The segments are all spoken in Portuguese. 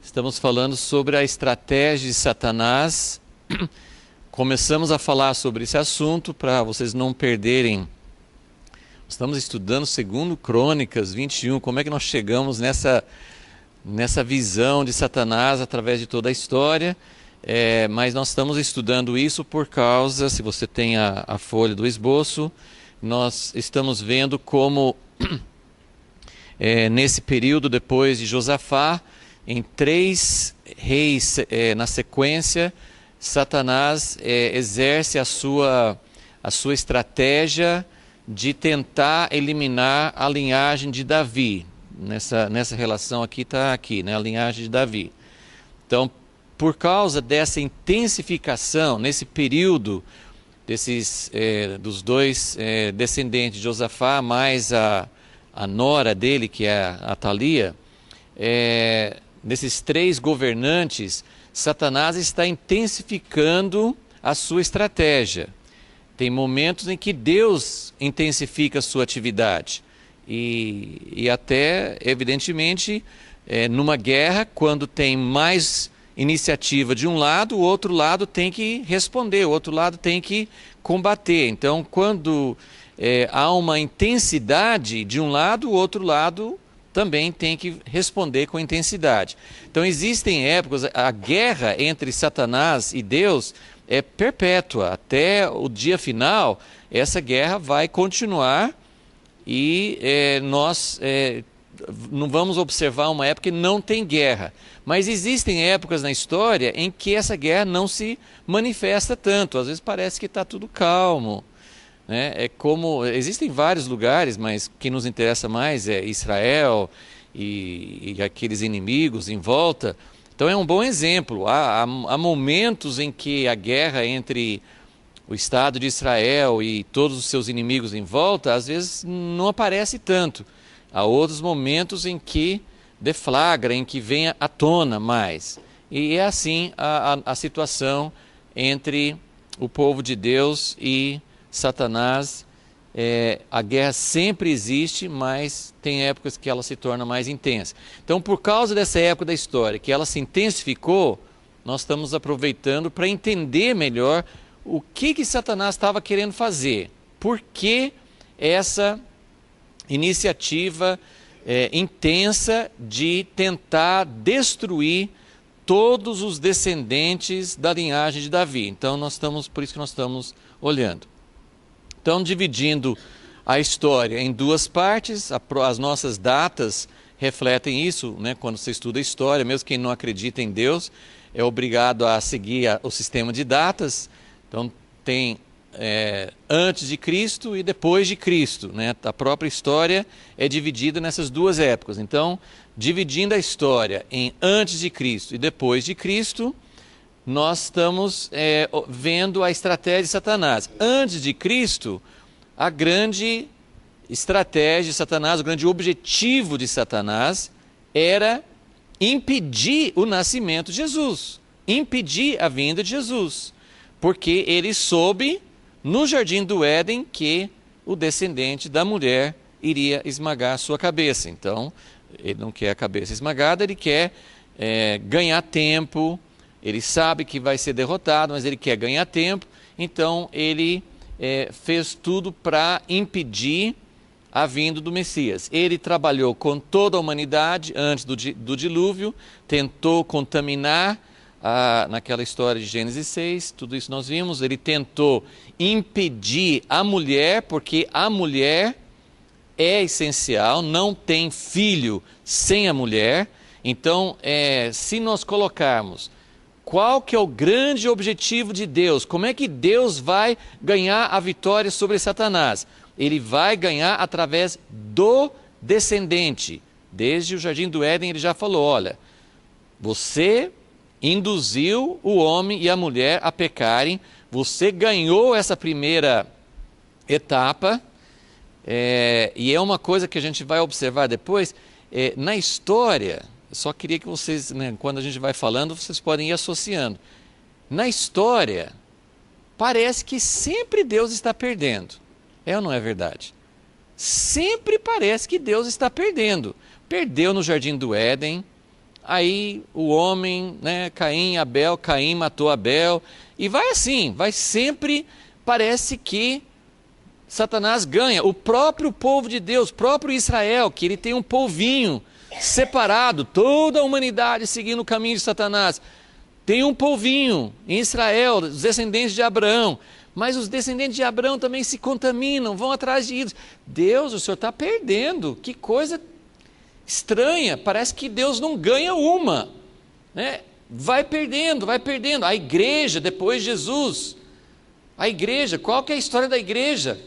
Estamos falando sobre a estratégia de Satanás. Começamos a falar sobre esse assunto para vocês não perderem. Estamos estudando segundo Crônicas 21, como é que nós chegamos nessa visão de Satanás através de toda a história. Mas nós estamos estudando isso por causa, se você tem a folha do esboço, nós estamos vendo como nesse período depois de Josafá, em 3 reis na sequência, Satanás exerce a sua estratégia de tentar eliminar a linhagem de Davi. Nessa relação aqui está né, a linhagem de Davi. Então, por causa dessa intensificação, nesse período dos 2 descendentes de Josafá, mais a nora dele, que é a Atalia, desses 3 governantes, Satanás está intensificando a sua estratégia. Tem momentos em que Deus intensifica a sua atividade. E até, evidentemente, numa guerra, quando tem mais iniciativa de um lado, o outro lado tem que responder, o outro lado tem que combater. Então, quando há uma intensidade de um lado, o outro lado também tem que responder com intensidade. Então existem épocas, a guerra entre Satanás e Deus é perpétua. Até o dia final, essa guerra vai continuar e nós não vamos observar uma época que não tem guerra. Mas existem épocas na história em que essa guerra não se manifesta tanto. Às vezes parece que está tudo calmo. Existem vários lugares, mas quem nos interessa mais é Israel e aqueles inimigos em volta. Então é um bom exemplo. Há momentos em que a guerra entre o Estado de Israel e todos os seus inimigos em volta, às vezes não aparece tanto. Há outros momentos em que deflagra, em que vem à tona mais. E é assim a situação entre o povo de Deus e Satanás. A guerra sempre existe, mas tem épocas que ela se torna mais intensa. Então, por causa dessa época da história, que ela se intensificou, nós estamos aproveitando para entender melhor o que Satanás estava querendo fazer. Por que essa iniciativa intensa de tentar destruir todos os descendentes da linhagem de Davi. Então, por isso que nós estamos olhando. Então, dividindo a história em 2 partes, as nossas datas refletem isso, né? Quando você estuda história, mesmo quem não acredita em Deus, é obrigado a seguir o sistema de datas. Então, tem antes de Cristo e depois de Cristo, né? A própria história é dividida nessas 2 épocas. Então, dividindo a história em antes de Cristo e depois de Cristo, nós estamos vendo a estratégia de Satanás. Antes de Cristo, a grande estratégia de Satanás, o grande objetivo de Satanás era impedir o nascimento de Jesus, impedir a vinda de Jesus, porque ele soube no jardim do Éden que o descendente da mulher iria esmagar a sua cabeça. Então, ele não quer a cabeça esmagada, ele quer ganhar tempo. Ele sabe que vai ser derrotado, mas ele quer ganhar tempo. Então, ele fez tudo para impedir a vinda do Messias. Ele trabalhou com toda a humanidade antes do dilúvio, tentou contaminar, naquela história de Gênesis 6, tudo isso nós vimos. Ele tentou impedir a mulher, porque a mulher é essencial, não tem filho sem a mulher. Então, se nós colocarmos qual que é o grande objetivo de Deus, como é que Deus vai ganhar a vitória sobre Satanás? Ele vai ganhar através do descendente. Desde o jardim do Éden ele já falou, olha, você induziu o homem e a mulher a pecarem, você ganhou essa primeira etapa, e é uma coisa que a gente vai observar depois, na história. Só queria que vocês, né, quando a gente vai falando, vocês podem ir associando. Na história, parece que sempre Deus está perdendo. É ou não é verdade? Sempre parece que Deus está perdendo. Perdeu no jardim do Éden, aí o homem, né, Caim, Abel, Caim matou Abel, e vai assim, vai sempre, parece que Satanás ganha. O próprio povo de Deus, próprio Israel, que ele tem um povinho separado, toda a humanidade seguindo o caminho de Satanás, tem um povinho em Israel, os descendentes de Abraão, mas os descendentes de Abraão também se contaminam, vão atrás de ídolos. Deus, o Senhor está perdendo, que coisa estranha, parece que Deus não ganha uma, né? Vai perdendo, vai perdendo. A igreja, depois de Jesus, a igreja, qual que é a história da igreja?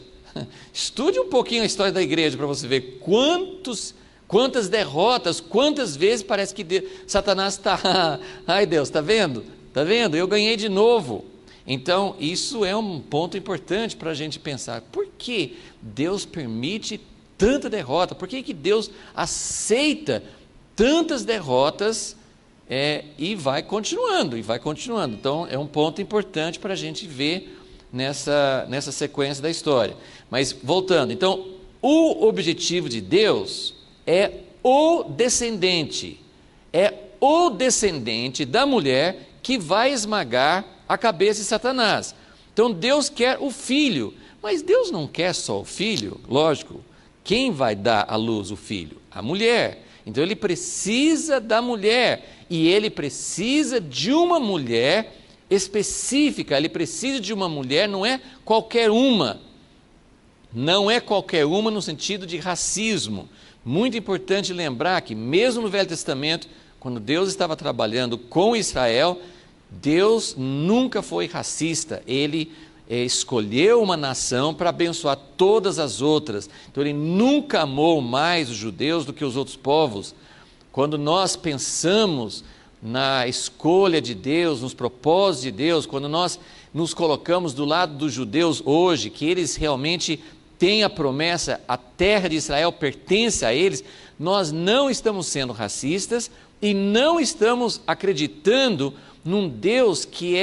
Estude um pouquinho a história da igreja para você ver quantas derrotas, quantas vezes parece que Satanás está, ai Deus, está vendo? Está vendo? Eu ganhei de novo. Então, isso é um ponto importante para a gente pensar. Por que Deus permite tanta derrota? Por que Deus aceita tantas derrotas e vai continuando, Então, é um ponto importante para a gente ver nessa sequência da história. Mas, voltando, então, o objetivo de Deus é o descendente da mulher que vai esmagar a cabeça de Satanás. Então Deus quer o filho, mas Deus não quer só o filho, lógico. Quem vai dar à luz o filho? A mulher. Então ele precisa da mulher, e ele precisa de uma mulher específica, ele precisa de uma mulher, não é qualquer uma. Não é qualquer uma no sentido de racismo. Muito importante lembrar que mesmo no Velho Testamento, quando Deus estava trabalhando com Israel, Deus nunca foi racista. Ele escolheu uma nação para abençoar todas as outras. Então ele nunca amou mais os judeus do que os outros povos. Quando nós pensamos na escolha de Deus, nos propósitos de Deus, quando nós nos colocamos do lado dos judeus hoje, que eles realmente têm a promessa, a terra de Israel pertence a eles, nós não estamos sendo racistas e não estamos acreditando num Deus que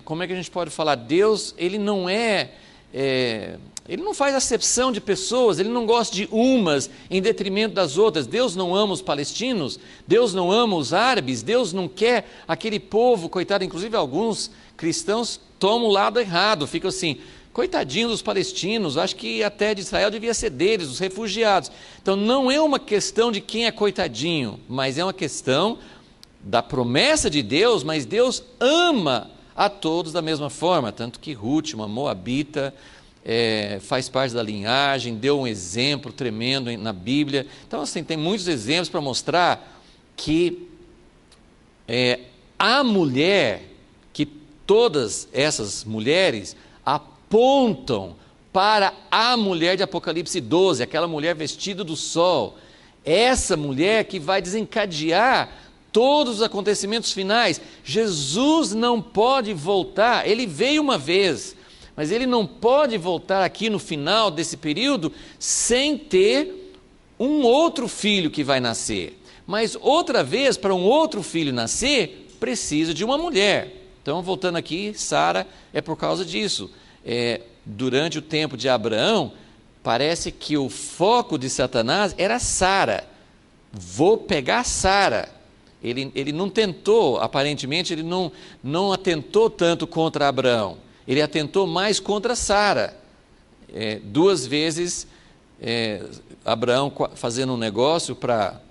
como é que a gente pode falar? Deus, ele não ele não faz acepção de pessoas, ele não gosta de umas em detrimento das outras. Deus não ama os palestinos, Deus não ama os árabes, Deus não quer aquele povo, coitado, inclusive alguns cristãos tomam o lado errado, ficam assim, coitadinho dos palestinos, acho que a terra de Israel devia ser deles, os refugiados. Então não é uma questão de quem é coitadinho, mas é uma questão da promessa de Deus, mas Deus ama a todos da mesma forma, tanto que Ruth, uma moabita, faz parte da linhagem, deu um exemplo tremendo na Bíblia. Então assim, tem muitos exemplos para mostrar que a mulher, que todas essas mulheres apontam para a mulher de Apocalipse 12, aquela mulher vestida do sol, essa mulher que vai desencadear todos os acontecimentos finais. Jesus não pode voltar, ele veio uma vez, mas ele não pode voltar aqui no final desse período sem ter um outro filho que vai nascer. Mas outra vez, para um outro filho nascer, precisa de uma mulher. Então, voltando aqui, Sara é por causa disso. Durante o tempo de Abraão, parece que o foco de Satanás era Sara. Vou pegar Sara. Ele não tentou, aparentemente, ele não atentou tanto contra Abraão. Ele atentou mais contra Sara. 2 vezes, Abraão fazendo um negócio para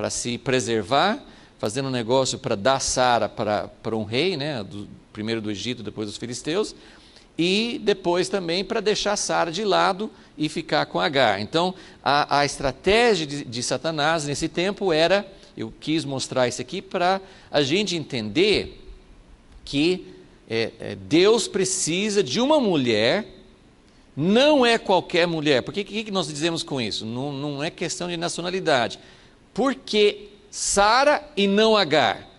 se preservar, fazendo um negócio para dar Sara para um rei, né, primeiro do Egito, depois dos filisteus, e depois também para deixar Sara de lado e ficar com Agar. Então, a estratégia de Satanás nesse tempo era, eu quis mostrar isso aqui para a gente entender que Deus precisa de uma mulher, não é qualquer mulher. Por que nós dizemos com isso? Não é questão de nacionalidade. Por que Sara e não Agar?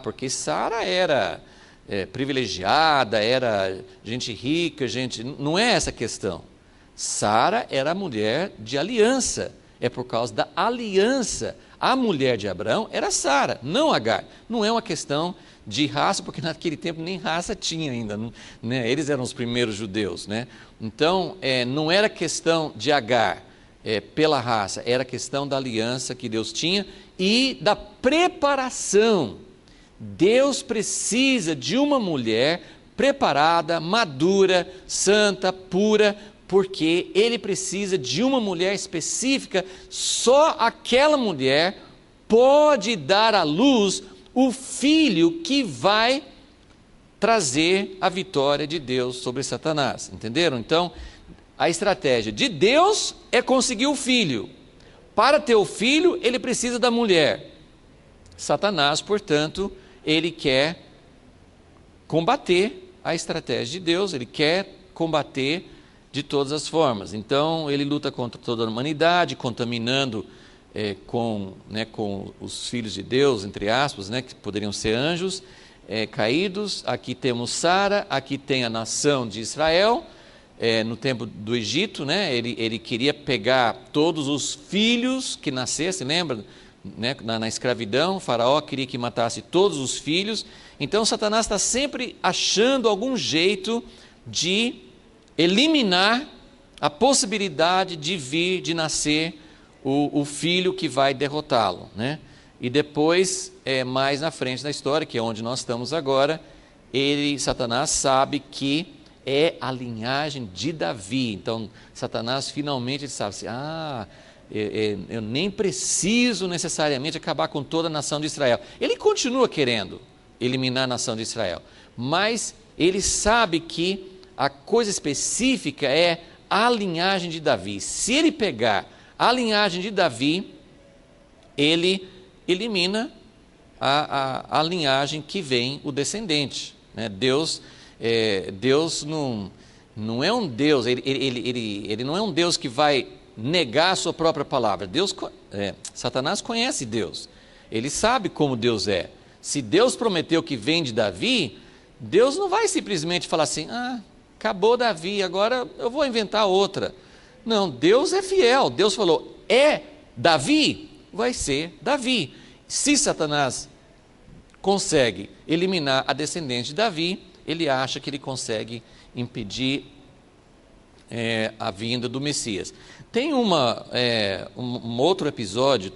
Porque Sara era privilegiada, era gente rica, não é essa a questão. Sara era a mulher de aliança, é por causa da aliança. A mulher de Abraão era Sara, não Agar. Não é uma questão de raça, porque naquele tempo nem raça tinha ainda, né? Eles eram os primeiros judeus, né? Então, não era questão de Agar pela raça, era questão da aliança que Deus tinha, e da preparação. Deus precisa de uma mulher preparada, madura, santa, pura, porque Ele precisa de uma mulher específica. Só aquela mulher pode dar à luz o filho que vai trazer a vitória de Deus sobre Satanás. Entenderam? Então, a estratégia de Deus é conseguir o filho. Para ter o filho, ele precisa da mulher. Satanás, portanto, ele quer combater a estratégia de Deus, ele quer combater de todas as formas. Então, ele luta contra toda a humanidade, contaminando com os filhos de Deus, entre aspas, que poderiam ser anjos caídos. Aqui temos Sara, aqui tem a nação de Israel. No tempo do Egito, ele queria pegar todos os filhos que nascessem, lembra? Na escravidão, o faraó queria que matasse todos os filhos. Então Satanás está sempre achando algum jeito de eliminar a possibilidade de nascer o filho que vai derrotá-lo, E depois, mais na frente da história, que é onde nós estamos agora, Satanás sabe que é a linhagem de Davi. Então, Satanás finalmente sabe assim, eu nem preciso necessariamente acabar com toda a nação de Israel. Ele continua querendo eliminar a nação de Israel, mas ele sabe que a coisa específica é a linhagem de Davi. Se ele pegar a linhagem de Davi, ele elimina a linhagem que vem o descendente. Deus não é um Deus, ele não é um Deus que vai negar a sua própria palavra. Satanás conhece Deus, ele sabe como Deus é. Se Deus prometeu que vem de Davi, Deus não vai simplesmente falar assim, acabou Davi, agora eu vou inventar outra. Não, Deus é fiel. Deus falou, é Davi, vai ser Davi. Se Satanás consegue eliminar a descendente de Davi, ele acha que ele consegue impedir a vinda do Messias. Tem um outro episódio,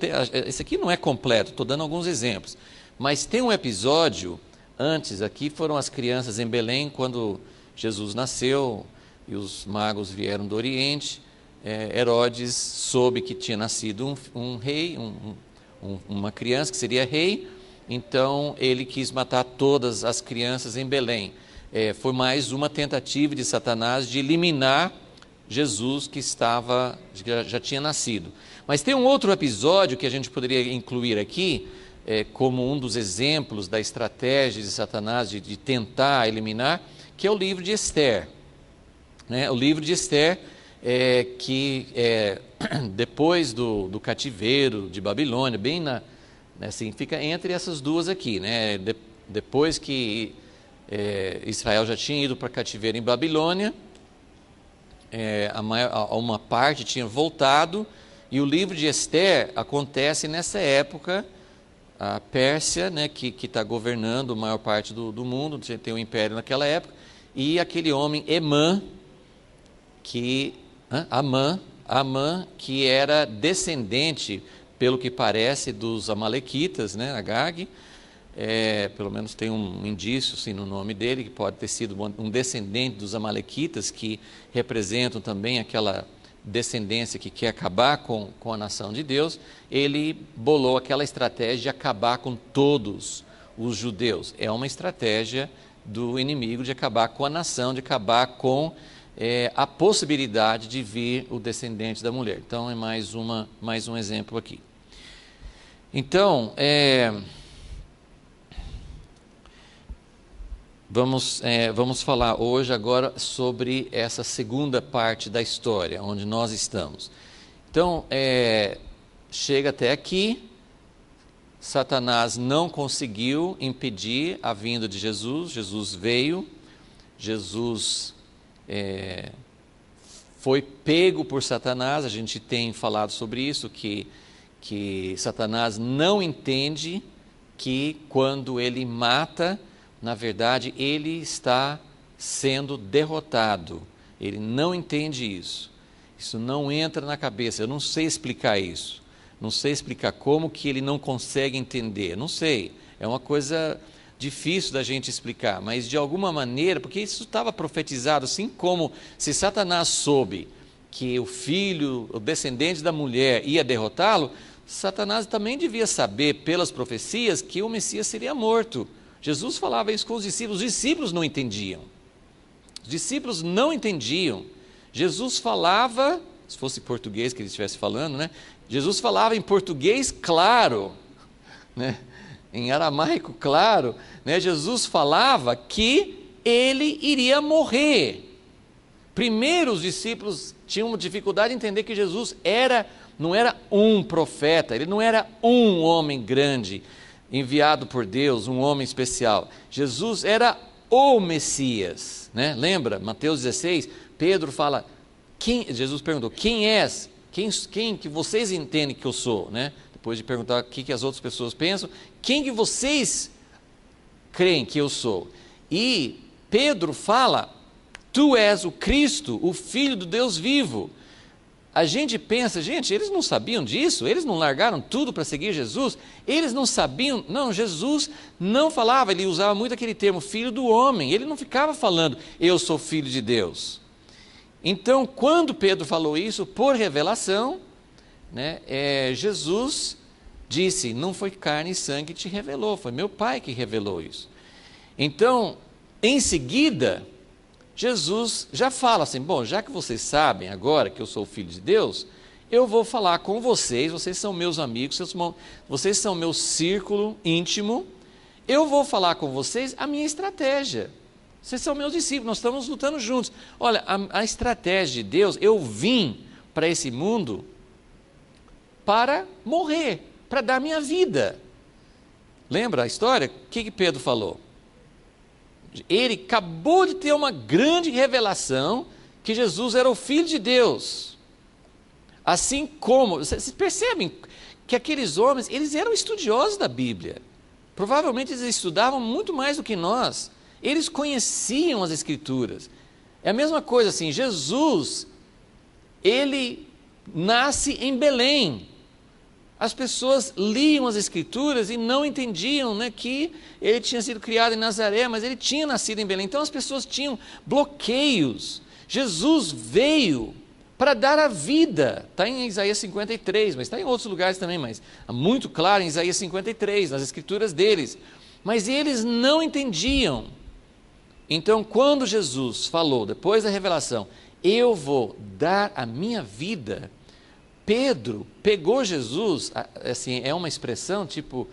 esse aqui não é completo, estou dando alguns exemplos, mas tem um episódio antes aqui, foram as crianças em Belém, quando Jesus nasceu e os magos vieram do Oriente. Herodes soube que tinha nascido um rei, uma criança que seria rei, então ele quis matar todas as crianças em Belém. Foi mais uma tentativa de Satanás de eliminar Jesus que já tinha nascido. Mas tem um outro episódio que a gente poderia incluir aqui, como um dos exemplos da estratégia de Satanás de tentar eliminar, que é o livro de Esther. O livro de Esther, que depois do cativeiro de Babilônia, assim, fica entre essas duas aqui, depois que Israel já tinha ido para cativeiro em Babilônia, uma parte tinha voltado, e o livro de Esther acontece nessa época. A Pérsia, que está governando a maior parte do mundo, tem um império naquela época, e aquele homem Amã, que era descendente, pelo que parece, dos amalequitas, Agag. Pelo menos tem um indício assim, no nome dele, que pode ter sido um descendente dos amalequitas, que representam também aquela descendência que quer acabar com a nação de Deus. Ele bolou aquela estratégia de acabar com todos os judeus. É uma estratégia do inimigo de acabar com a nação, de acabar com a possibilidade de vir o descendente da mulher. Então é mais um exemplo aqui. Então, vamos falar hoje agora sobre essa segunda parte da história, onde nós estamos. Então, chega até aqui, Satanás não conseguiu impedir a vinda de Jesus. Jesus veio, Jesus foi pego por Satanás. A gente tem falado sobre isso, que Satanás não entende que quando ele mata, na verdade, ele está sendo derrotado. Ele não entende isso. Isso não entra na cabeça. Eu não sei explicar isso. não sei explicar como que ele não consegue entender, não sei, é uma coisa difícil da gente explicar, mas de alguma maneira, porque isso estava profetizado, assim como se Satanás soube que o filho, o descendente da mulher ia derrotá-lo, Satanás também devia saber pelas profecias que o Messias seria morto. Jesus falava isso com os discípulos não entendiam. Os discípulos não entendiam. Jesus falava, se fosse português que ele estivesse falando, né? Jesus falava em português claro, né? Em aramaico claro, né? Jesus falava que ele iria morrer. Primeiro os discípulos tinham dificuldade em entender que Jesus não era um profeta, ele não era um homem grande, enviado por Deus, um homem especial. Jesus era o Messias, né? Lembra, Mateus 16, Pedro fala, Jesus perguntou, quem és? Quem que vocês entendem que eu sou, né? Depois de perguntar o que as outras pessoas pensam, quem que vocês creem que eu sou? E Pedro fala, tu és o Cristo, o Filho do Deus vivo. A gente pensa, gente, eles não sabiam disso? Eles não largaram tudo para seguir Jesus? Eles não sabiam? Não, Jesus não falava, ele usava muito aquele termo, filho do homem. Ele não ficava falando, eu sou filho de Deus. Então, quando Pedro falou isso, por revelação, né, Jesus disse, não foi carne e sangue que te revelou, foi meu Pai que revelou isso. Então, em seguida, Jesus já fala assim, bom, já que vocês sabem agora que eu sou o Filho de Deus, eu vou falar com vocês, vocês são meus amigos, vocês são meu círculo íntimo, eu vou falar com vocês a minha estratégia. Vocês são meus discípulos, nós estamos lutando juntos. Olha, a estratégia de Deus, eu vim para esse mundo para morrer, para dar minha vida. Lembra a história? O que Pedro falou? Ele acabou de ter uma grande revelação que Jesus era o Filho de Deus. Assim como, vocês percebem que aqueles homens, eles eram estudiosos da Bíblia. Provavelmente eles estudavam muito mais do que nós. Eles conheciam as Escrituras. É a mesma coisa assim, Jesus, ele nasce em Belém. As pessoas liam as Escrituras e não entendiam, né, que ele tinha sido criado em Nazaré, mas ele tinha nascido em Belém. Então as pessoas tinham bloqueios. Jesus veio para dar a vida. Está em Isaías 53, mas está em outros lugares também, mas é muito claro em Isaías 53, nas Escrituras deles. Mas eles não entendiam. Então, quando Jesus falou, depois da revelação, eu vou dar a minha vida, Pedro pegou Jesus, assim, é uma expressão tipo,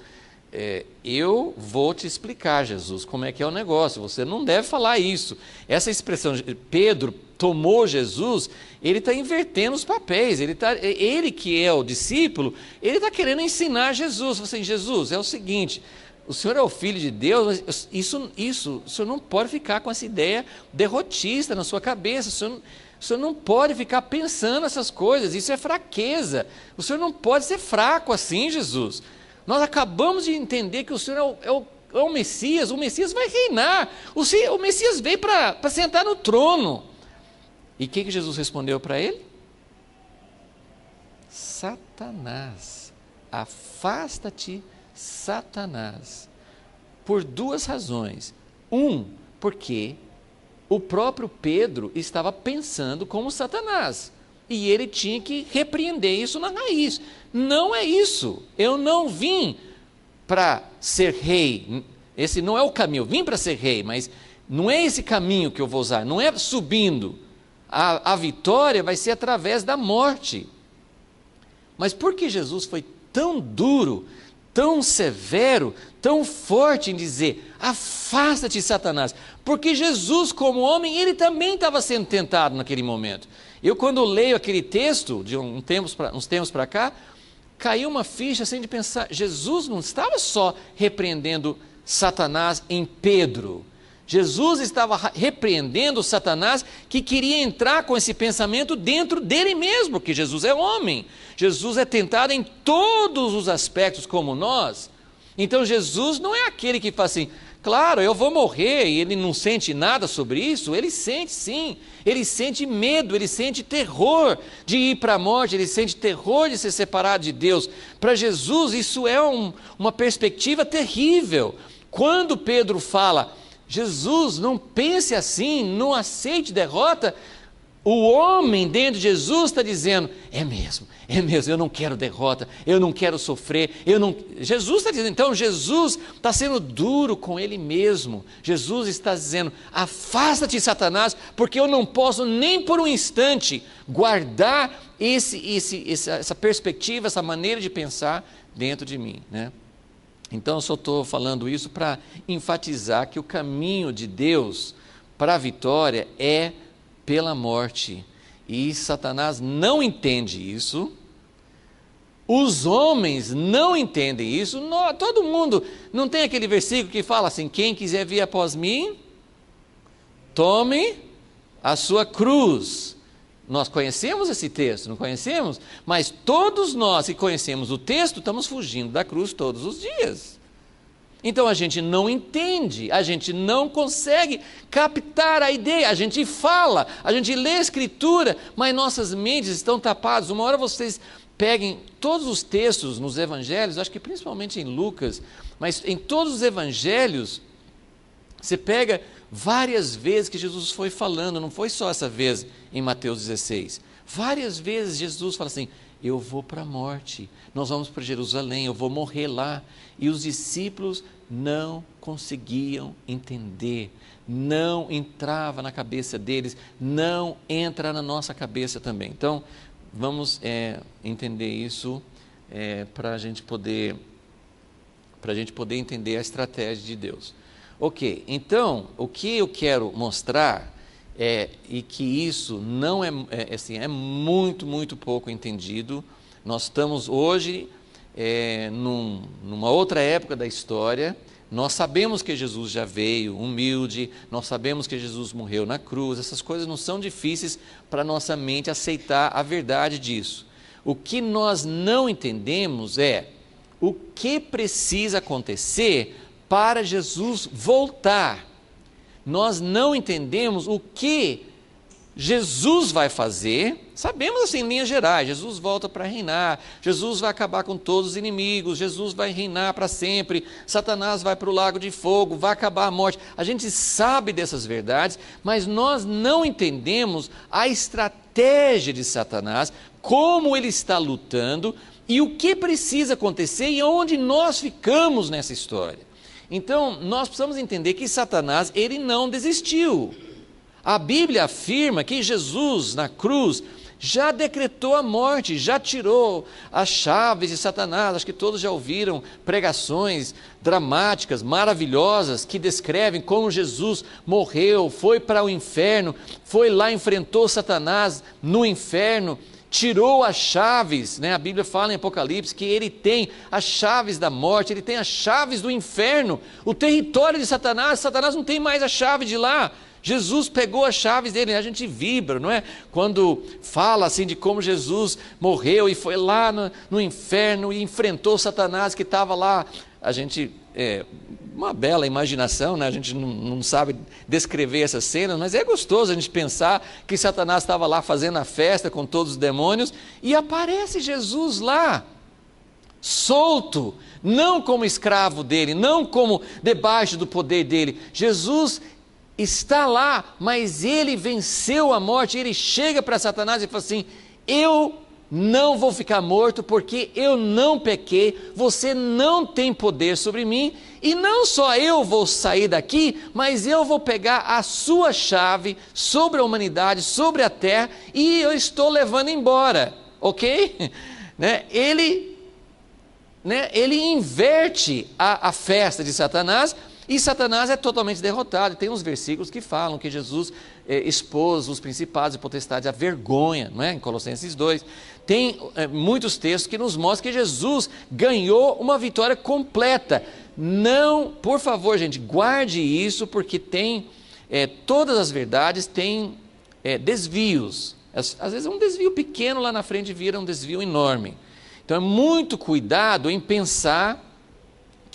eu vou te explicar, Jesus, como é que é o negócio, você não deve falar isso. Essa expressão, Pedro tomou Jesus, ele está invertendo os papéis, ele que é o discípulo, ele está querendo ensinar Jesus. Assim, Jesus, é o seguinte, o Senhor é o Filho de Deus, mas o Senhor não pode ficar com essa ideia derrotista na sua cabeça, o Senhor não pode ficar pensando essas coisas, isso é fraqueza, o Senhor não pode ser fraco assim, Jesus. Nós acabamos de entender que o Senhor é o Messias vai reinar, o Messias veio para sentar no trono. E o que Jesus respondeu para ele? Satanás, afasta-te, Satanás, por duas razões. Porque o próprio Pedro estava pensando como Satanás, e ele tinha que repreender isso na raiz. Não é isso, eu não vim para ser rei, esse não é o caminho, eu vim para ser rei, mas não é esse caminho que eu vou usar, não é subindo, a vitória vai ser através da morte. Mas por que Jesus foi tão duro, tão severo, tão forte em dizer, afasta-te, Satanás? Porque Jesus, como homem, ele também estava sendo tentado naquele momento. Eu, quando leio aquele texto, de uns tempos para cá, caiu uma ficha assim de pensar, Jesus não estava só repreendendo Satanás em Pedro, Jesus estava repreendendo Satanás que queria entrar com esse pensamento dentro dele mesmo, porque Jesus é homem, Jesus é tentado em todos os aspectos como nós, Então Jesus não é aquele que fala assim, claro, eu vou morrer, e ele não sente nada sobre isso. Ele sente sim, ele sente medo, ele sente terror de ir para a morte, ele sente terror de ser separado de Deus. Para Jesus isso é uma perspectiva terrível. Quando Pedro fala, Jesus, não pense assim, não aceite derrota, o homem dentro de Jesus está dizendo, é mesmo, eu não quero derrota, eu não quero sofrer, Jesus está dizendo, então Jesus está sendo duro com ele mesmo. Jesus está dizendo, afasta-te, Satanás, porque eu não posso nem por um instante guardar essa perspectiva, essa maneira de pensar dentro de mim, né? Então eu só estou falando isso para enfatizar que o caminho de Deus para a vitória é pela morte, e Satanás não entende isso, os homens não entendem isso, todo mundo, não tem aquele versículo que fala assim, quem quiser vir após mim, tome a sua cruz. Nós conhecemos esse texto, não conhecemos? Mas todos nós que conhecemos o texto, estamos fugindo da cruz todos os dias. Então a gente não entende, a gente não consegue captar a ideia, a gente fala, a gente lê a Escritura, mas nossas mentes estão tapadas. Uma hora vocês peguem todos os textos nos Evangelhos, acho que principalmente em Lucas, mas em todos os Evangelhos, você pega várias vezes que Jesus foi falando, não foi só essa vez em Mateus 16, várias vezes Jesus fala assim, eu vou para a morte, nós vamos para Jerusalém, eu vou morrer lá, e os discípulos não conseguiam entender, não entrava na cabeça deles, não entra na nossa cabeça também. Então, vamos entender isso para a gente poder entender a estratégia de Deus. Ok, então, o que eu quero mostrar e que isso não assim, é muito, muito pouco entendido. Nós estamos hoje numa outra época da história. Nós sabemos que Jesus já veio humilde, nós sabemos que Jesus morreu na cruz, essas coisas não são difíceis para nossa mente aceitar a verdade disso. O que nós não entendemos é o que precisa acontecer para Jesus voltar. Nós não entendemos o que Jesus vai fazer. Sabemos assim em linhas gerais, Jesus volta para reinar, Jesus vai acabar com todos os inimigos, Jesus vai reinar para sempre, Satanás vai para o lago de fogo, vai acabar a morte. A gente sabe dessas verdades, mas nós não entendemos a estratégia de Satanás, como ele está lutando e o que precisa acontecer e onde nós ficamos nessa história. Então, nós precisamos entender que Satanás, ele não desistiu. A Bíblia afirma que Jesus, na cruz, já decretou a morte, já tirou as chaves de Satanás. Acho que todos já ouviram pregações dramáticas, maravilhosas, que descrevem como Jesus morreu, foi para o inferno, foi lá, enfrentou Satanás no inferno, tirou as chaves, né? A Bíblia fala em Apocalipse que ele tem as chaves da morte, ele tem as chaves do inferno, o território de Satanás. Satanás não tem mais a chave de lá. Jesus pegou as chaves dele. A gente vibra, não é? Quando fala assim de como Jesus morreu e foi lá no inferno e enfrentou Satanás que estava lá. A gente, uma bela imaginação, né? A gente não sabe descrever essas cenas, mas é gostoso a gente pensar que Satanás estava lá fazendo a festa com todos os demônios e aparece Jesus lá, solto, não como escravo dele, não como debaixo do poder dele. Jesus está lá, mas ele venceu a morte. Ele chega para Satanás e fala assim, eu não vou ficar morto porque eu não pequei, você não tem poder sobre mim, e não só eu vou sair daqui, mas eu vou pegar a sua chave sobre a humanidade, sobre a terra, e eu estou levando embora, ok? Ele inverte a festa de Satanás, e Satanás é totalmente derrotado. Tem uns versículos que falam que Jesus expôs os principados e potestades à vergonha, não é? Em Colossenses 2. Tem muitos textos que nos mostram que Jesus ganhou uma vitória completa. Não, por favor, gente, guarde isso, porque tem, todas as verdades têm desvios. Às vezes um desvio pequeno lá na frente vira um desvio enorme. Então é muito cuidado em pensar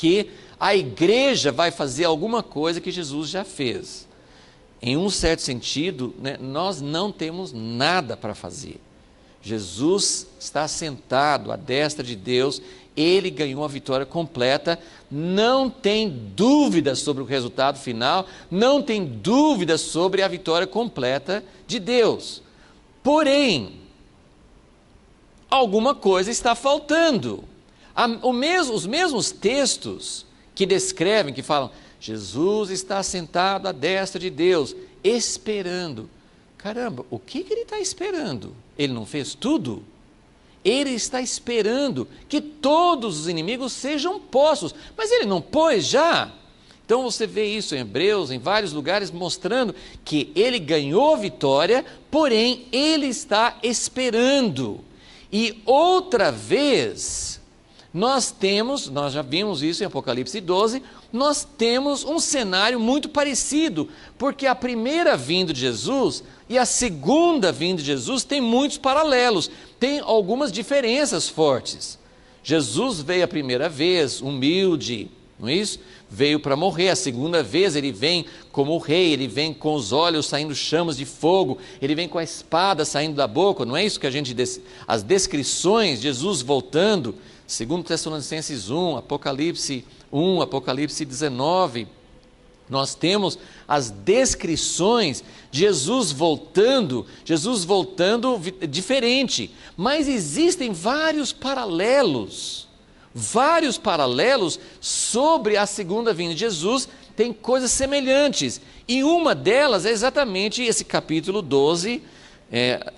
que a igreja vai fazer alguma coisa que Jesus já fez. Em um certo sentido, né, nós não temos nada para fazer. Jesus está sentado à destra de Deus, ele ganhou a vitória completa, não tem dúvida sobre o resultado final, não tem dúvida sobre a vitória completa de Deus. Porém, alguma coisa está faltando. Os mesmos textos que descrevem, que falam, Jesus está sentado à destra de Deus, esperando. Caramba, o que ele está esperando? Ele não fez tudo? Ele está esperando que todos os inimigos sejam postos, mas ele não pôs já? Então você vê isso em Hebreus, em vários lugares, mostrando que ele ganhou vitória, porém ele está esperando. E outra vez, nós já vimos isso em Apocalipse 12, nós temos um cenário muito parecido, porque a primeira vinda de Jesus e a segunda vinda de Jesus tem muitos paralelos, tem algumas diferenças fortes. Jesus veio a primeira vez, humilde, não é isso? Veio para morrer. A segunda vez ele vem como rei, ele vem com os olhos saindo chamas de fogo, ele vem com a espada saindo da boca, não é isso que as descrições, Jesus voltando, segundo Tessalonicenses 1, Apocalipse 1, Apocalipse 19, nós temos as descrições de Jesus voltando diferente, mas existem vários paralelos sobre a segunda vinda de Jesus, tem coisas semelhantes, e uma delas é exatamente esse capítulo 12,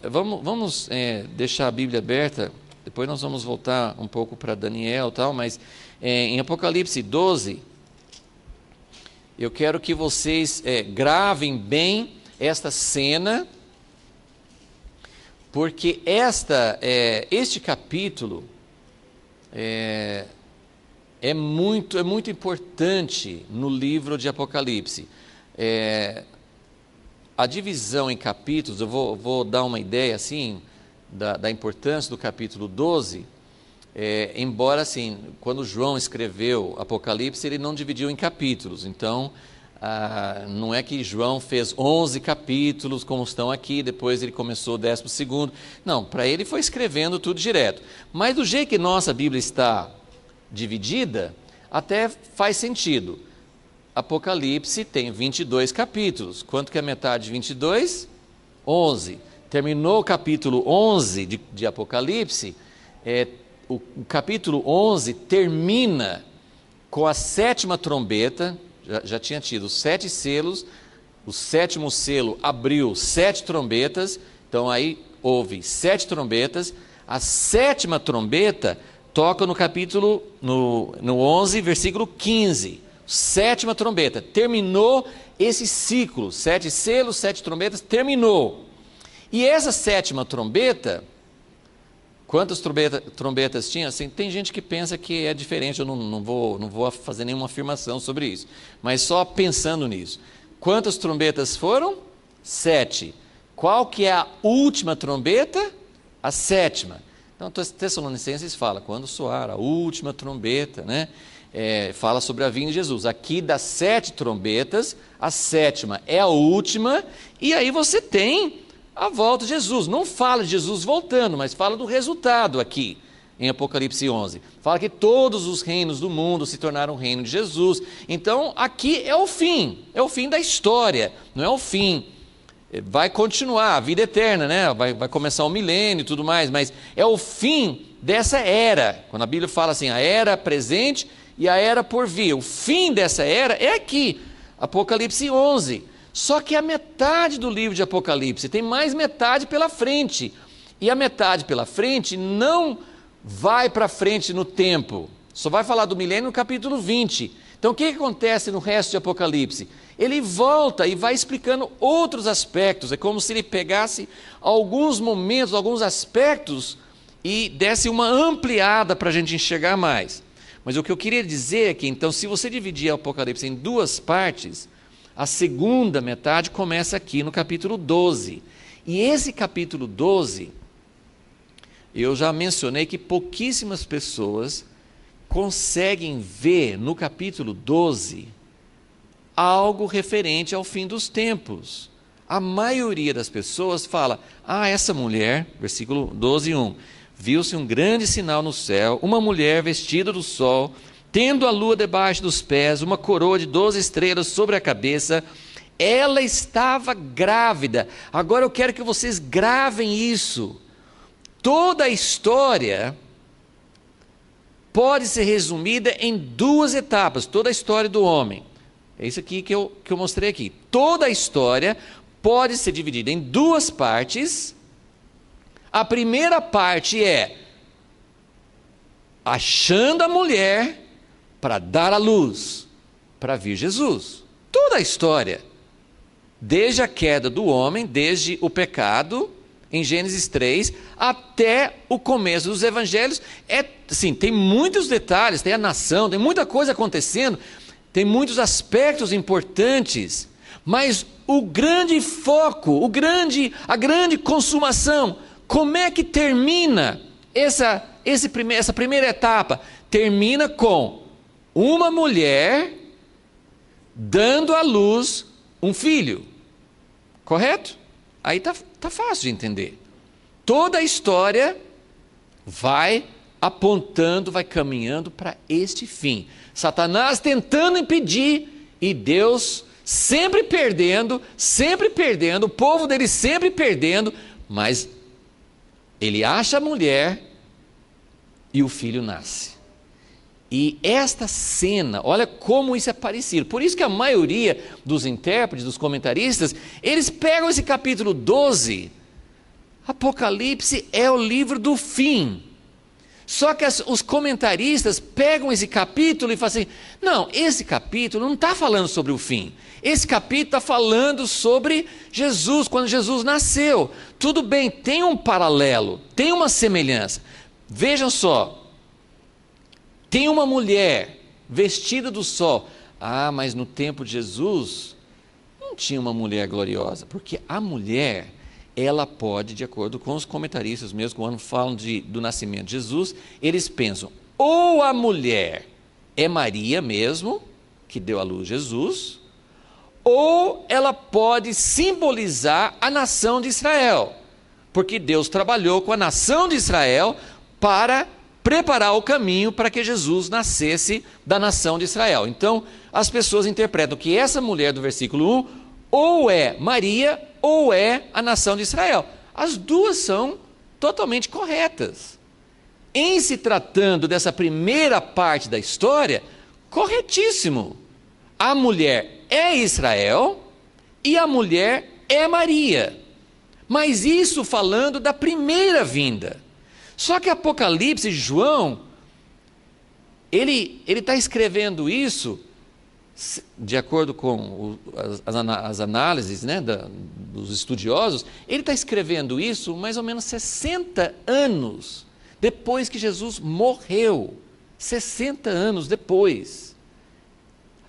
vamos deixar a Bíblia aberta, depois nós vamos voltar um pouco para Daniel e tal, mas em Apocalipse 12, eu quero que vocês gravem bem esta cena, porque este capítulo é muito importante no livro de Apocalipse. A divisão em capítulos, eu vou dar uma ideia assim, da importância do capítulo 12, embora assim, quando João escreveu Apocalipse, ele não dividiu em capítulos, então não é que João fez 11 capítulos como estão aqui, depois ele começou o 12º, não, para ele foi escrevendo tudo direto, mas do jeito que nossa Bíblia está dividida, até faz sentido. Apocalipse tem 22 capítulos, quanto que é metade de 22? 11. Terminou o capítulo 11 de Apocalipse, o capítulo 11 termina com a 7ª trombeta, já tinha tido 7 selos, o 7º selo abriu 7 trombetas, então aí houve 7 trombetas, a 7ª trombeta toca no capítulo, no 11, versículo 15, 7ª trombeta, terminou esse ciclo, 7 selos, 7 trombetas, terminou. E essa 7ª trombeta, quantas trombetas tinha? Assim, tem gente que pensa que é diferente, eu não vou fazer nenhuma afirmação sobre isso, mas só pensando nisso. Quantas trombetas foram? 7. Qual que é a última trombeta? A 7ª. Então, Tessalonicenses fala, quando soar a última trombeta, né? Fala sobre a vinda de Jesus. Aqui das 7 trombetas, a 7ª é a última, e aí você tem a volta de Jesus. Não fala de Jesus voltando, mas fala do resultado aqui, em Apocalipse 11. Fala que todos os reinos do mundo se tornaram reino de Jesus. Então, aqui é o fim da história, não é o fim. Vai continuar, a vida eterna, né? Vai começar o milênio e tudo mais, mas é o fim dessa era. Quando a Bíblia fala assim, a era presente e a era por vir. O fim dessa era é aqui, Apocalipse 11. Só que a metade do livro de Apocalipse, tem mais metade pela frente. E a metade pela frente não vai para frente no tempo. Só vai falar do milênio no capítulo 20. Então o que acontece no resto de Apocalipse? Ele volta e vai explicando outros aspectos. É como se ele pegasse alguns momentos, alguns aspectos e desse uma ampliada para a gente enxergar mais. Mas o que eu queria dizer é que, então, se você dividir o Apocalipse em duas partes, a segunda metade começa aqui no capítulo 12. E esse capítulo 12, eu já mencionei que pouquíssimas pessoas conseguem ver no capítulo 12 algo referente ao fim dos tempos. A maioria das pessoas fala: essa mulher, versículo 12, 1, viu-se um grande sinal no céu, uma mulher vestida do sol, tendo a lua debaixo dos pés, uma coroa de 12 estrelas sobre a cabeça. Ela estava grávida. Agora eu quero que vocês gravem isso. Toda a história pode ser resumida em duas etapas, toda a história do homem. É isso aqui que eu mostrei aqui. Toda a história pode ser dividida em duas partes. A primeira parte é achando a mulher para dar à luz, para vir Jesus. Toda a história, desde a queda do homem, desde o pecado, em Gênesis 3, até o começo dos evangelhos, tem muitos detalhes, tem a nação, tem muita coisa acontecendo, tem muitos aspectos importantes, mas o grande foco, a grande consumação, como é que termina essa primeira etapa? Termina com uma mulher dando à luz um filho, correto? Aí tá fácil de entender. Toda a história vai apontando, vai caminhando para este fim. Satanás tentando impedir e Deus sempre perdendo, o povo dele sempre perdendo, mas ele acha a mulher e o filho nasce. E esta cena, olha como isso é parecido. Por isso que a maioria dos intérpretes, dos comentaristas, eles pegam esse capítulo 12, Apocalipse é o livro do fim. Só que os comentaristas pegam esse capítulo e falam assim: não, esse capítulo não está falando sobre o fim. Esse capítulo está falando sobre Jesus, quando Jesus nasceu. Tudo bem, tem um paralelo, tem uma semelhança. Vejam só, tem uma mulher vestida do sol. Mas no tempo de Jesus não tinha uma mulher gloriosa, porque a mulher, ela pode, de acordo com os comentaristas mesmo, quando falam do nascimento de Jesus, eles pensam, ou a mulher é Maria mesmo, que deu à luz Jesus, ou ela pode simbolizar a nação de Israel, porque Deus trabalhou com a nação de Israel para preparar o caminho para que Jesus nascesse da nação de Israel. Então, as pessoas interpretam que essa mulher do versículo 1, ou é Maria, ou é a nação de Israel. As duas são totalmente corretas. Em se tratando dessa primeira parte da história, corretíssimo. A mulher é Israel e a mulher é Maria. Mas isso falando da primeira vinda. Só que Apocalipse, João, ele está escrevendo isso, de acordo com as análises, né, dos estudiosos, ele está escrevendo isso mais ou menos 60 anos depois que Jesus morreu. 60 anos depois.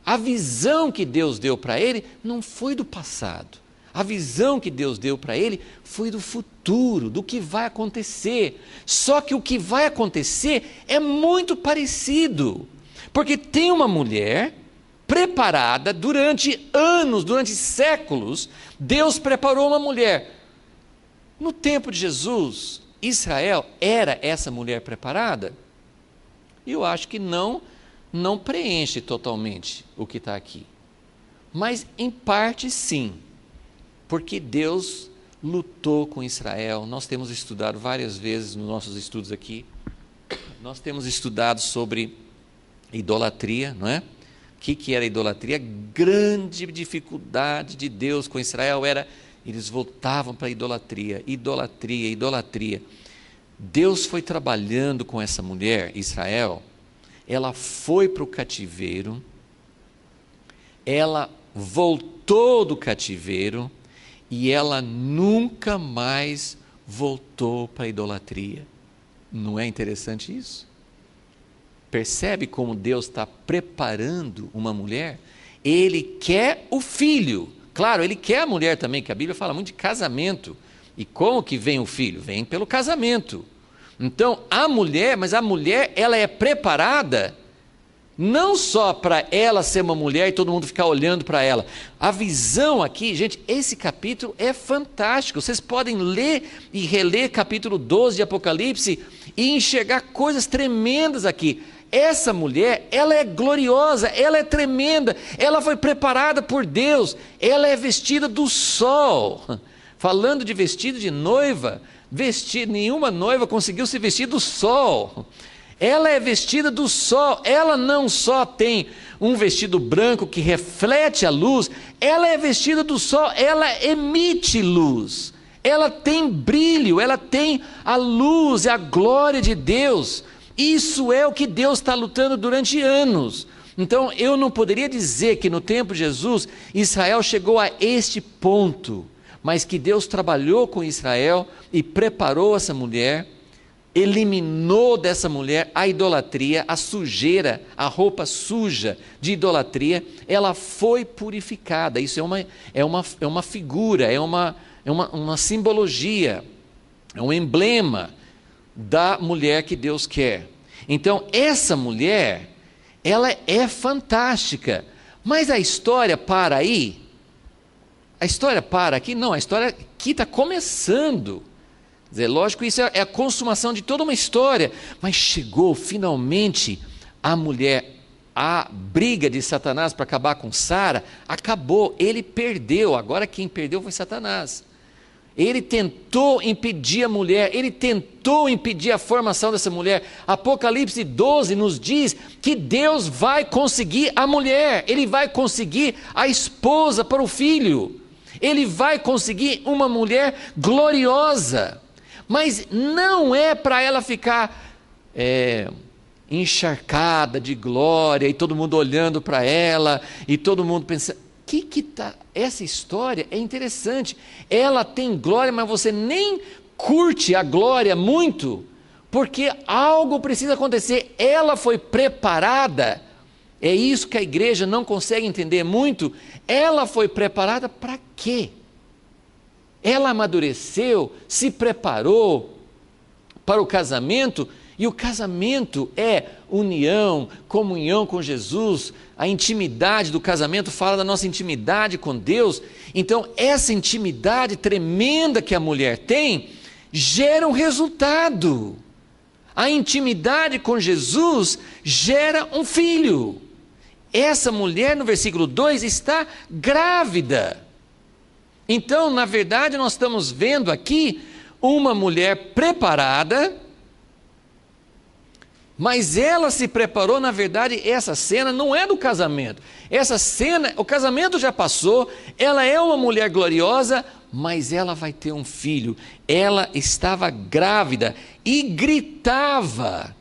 A visão que Deus deu para ele não foi do passado. A visão que Deus deu para ele foi do futuro, do que vai acontecer. Só que o que vai acontecer é muito parecido. Porque tem uma mulher preparada durante anos, durante séculos. Deus preparou uma mulher. No tempo de Jesus, Israel era essa mulher preparada? Eu acho que não preenche totalmente o que está aqui. Mas em parte sim. Porque Deus lutou com Israel. Nós temos estudado várias vezes nos nossos estudos aqui. Nós temos estudado sobre idolatria, não é? O que era idolatria? A grande dificuldade de Deus com Israel era, eles voltavam para a idolatria, idolatria. Deus foi trabalhando com essa mulher, Israel. Ela foi para o cativeiro, ela voltou do cativeiro, e ela nunca mais voltou para a idolatria. Não é interessante isso? Percebe como Deus está preparando uma mulher? Ele quer o filho. Claro, ele quer a mulher também, que a Bíblia fala muito de casamento. E como que vem o filho? Vem pelo casamento. Então, a mulher, ela é preparada não só para ela ser uma mulher e todo mundo ficar olhando para ela. A visão aqui, gente, esse capítulo é fantástico. Vocês podem ler e reler capítulo 12 de Apocalipse e enxergar coisas tremendas aqui. Essa mulher, ela é gloriosa, ela é tremenda, ela foi preparada por Deus, ela é vestida do sol. Falando de vestido de noiva, nenhuma noiva conseguiu se vestir do sol. Ela é vestida do sol, ela não só tem um vestido branco que reflete a luz, ela é vestida do sol, ela emite luz, ela tem brilho, ela tem a luz e a glória de Deus. Isso é o que Deus está lutando durante anos. Então eu não poderia dizer que no tempo de Jesus, Israel chegou a este ponto, mas que Deus trabalhou com Israel e preparou essa mulher, eliminou dessa mulher a idolatria, a sujeira, a roupa suja de idolatria, ela foi purificada. Isso é uma figura, é uma simbologia, é um emblema da mulher que Deus quer. Então, essa mulher, ela é fantástica, mas a história para aí? A história para aqui? Não, a história aqui está começando. Quer dizer, lógico, isso é a consumação de toda uma história, mas chegou finalmente a mulher, a briga de Satanás para acabar com Sara, acabou, ele perdeu, agora quem perdeu foi Satanás. Ele tentou impedir a mulher, ele tentou impedir a formação dessa mulher. Apocalipse 12 nos diz que Deus vai conseguir a mulher, ele vai conseguir a esposa para o filho, ele vai conseguir uma mulher gloriosa. Mas não é para ela ficar encharcada de glória e todo mundo olhando para ela e todo mundo pensando, essa história é interessante, ela tem glória, mas você nem curte a glória muito, porque algo precisa acontecer, ela foi preparada, é isso que a igreja não consegue entender muito, ela foi preparada para quê? Ela amadureceu, se preparou para o casamento, e o casamento é união, comunhão com Jesus, a intimidade do casamento fala da nossa intimidade com Deus. Então, essa intimidade tremenda que a mulher tem, gera um resultado. A intimidade com Jesus gera um filho. Essa mulher, no versículo 2, está grávida. Então, na verdade, nós estamos vendo aqui uma mulher preparada, mas ela se preparou, na verdade, essa cena não é do casamento. Essa cena, o casamento já passou, ela é uma mulher gloriosa, mas ela vai ter um filho. Ela estava grávida e gritava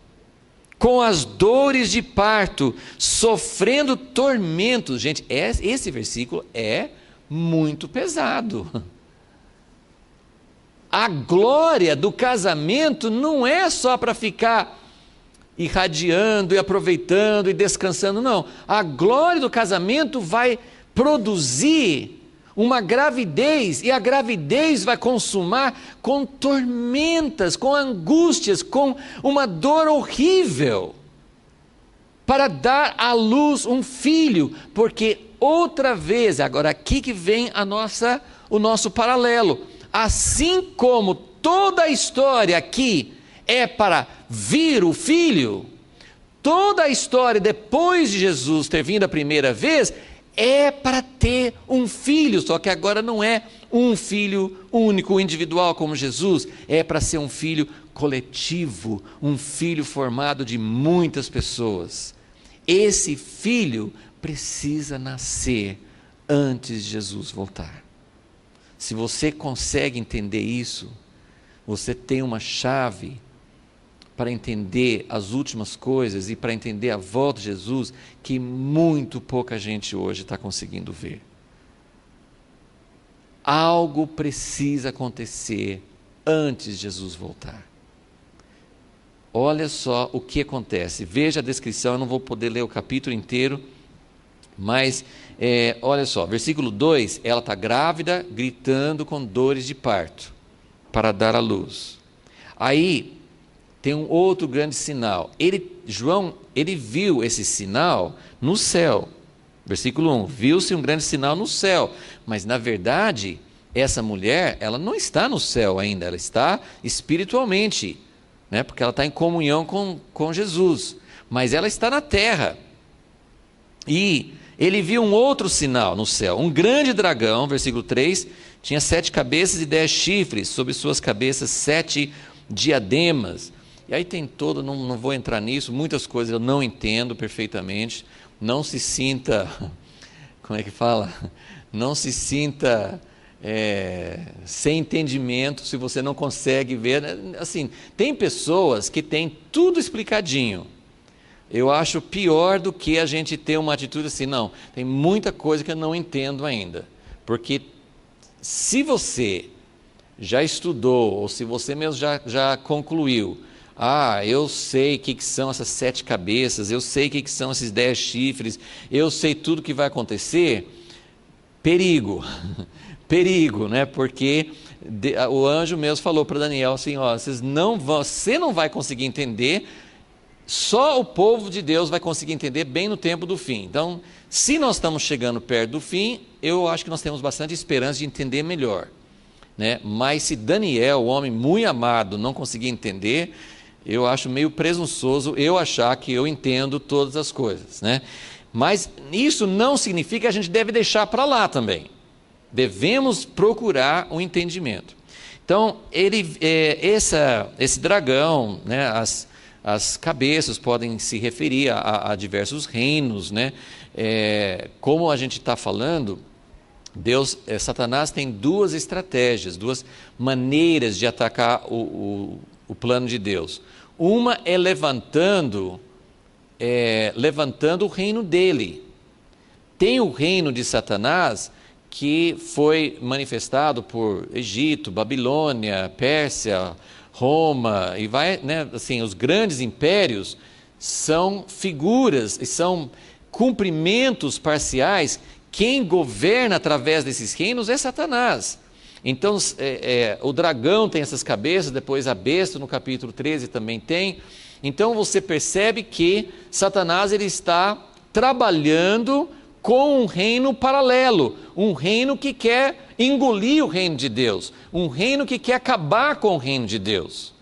com as dores de parto, sofrendo tormentos. Gente, esse versículo é muito pesado. A glória do casamento não é só para ficar irradiando e aproveitando e descansando, não. A glória do casamento vai produzir uma gravidez, e a gravidez vai consumar com tormentas, com angústias, com uma dor horrível, para dar à luz um filho, porque outra vez, agora aqui que vem o nosso paralelo, assim como toda a história aqui é para vir o filho, toda a história depois de Jesus ter vindo a primeira vez, é para ter um filho, só que agora não é um filho único, individual como Jesus, é para ser um filho coletivo, um filho formado de muitas pessoas. Esse filho precisa nascer antes de Jesus voltar. Se você consegue entender isso, você tem uma chave para entender as últimas coisas e para entender a volta de Jesus, que muito pouca gente hoje está conseguindo ver. Algo precisa acontecer antes de Jesus voltar. Olha só o que acontece, veja a descrição, eu não vou poder ler o capítulo inteiro, mas olha só, versículo 2, ela está grávida, gritando com dores de parto, para dar à luz. Aí, tem um outro grande sinal. João, ele viu esse sinal no céu. Versículo 1, viu-se um grande sinal no céu, mas na verdade, essa mulher, ela não está no céu ainda, ela está espiritualmente, né? Porque ela está em comunhão com Jesus, mas ela está na terra. E ele viu um outro sinal no céu, um grande dragão, versículo 3, tinha 7 cabeças e 10 chifres, sobre suas cabeças 7 diademas. E aí tem todo, não vou entrar nisso, muitas coisas eu não entendo perfeitamente. Não se sinta, como é que fala? Não se sinta sem entendimento se você não consegue ver. Assim, tem pessoas que têm tudo explicadinho. Eu acho pior do que a gente ter uma atitude assim, não, tem muita coisa que eu não entendo ainda. Porque se você já estudou, ou se você mesmo já concluiu, eu sei o que são essas 7 cabeças, eu sei o que são esses 10 chifres, eu sei tudo o que vai acontecer, perigo, perigo, né? Porque o anjo mesmo falou para Daniel assim, você não vai conseguir entender, só o povo de Deus vai conseguir entender bem no tempo do fim. Então, se nós estamos chegando perto do fim, eu acho que nós temos bastante esperança de entender melhor, né? Mas se Daniel, o homem muito amado, não conseguir entender, eu acho meio presunçoso eu achar que eu entendo todas as coisas, né? Mas isso não significa que a gente deve deixar para lá também. Devemos procurar o entendimento. Então, esse dragão, né, as cabeças podem se referir a diversos reinos, né? Como a gente está falando, Satanás tem 2 estratégias, 2 maneiras de atacar o plano de Deus. Uma é levantando o reino dele. Tem o reino de Satanás que foi manifestado por Egito, Babilônia, Pérsia, Roma, e vai, né, assim, os grandes impérios são figuras e são cumprimentos parciais. Quem governa através desses reinos é Satanás. Então, o dragão tem essas cabeças, depois a besta no capítulo 13 também tem. Então, você percebe que Satanás ele está trabalhando com um reino paralelo, um reino que quer engolir o reino de Deus, um reino que quer acabar com o reino de Deus.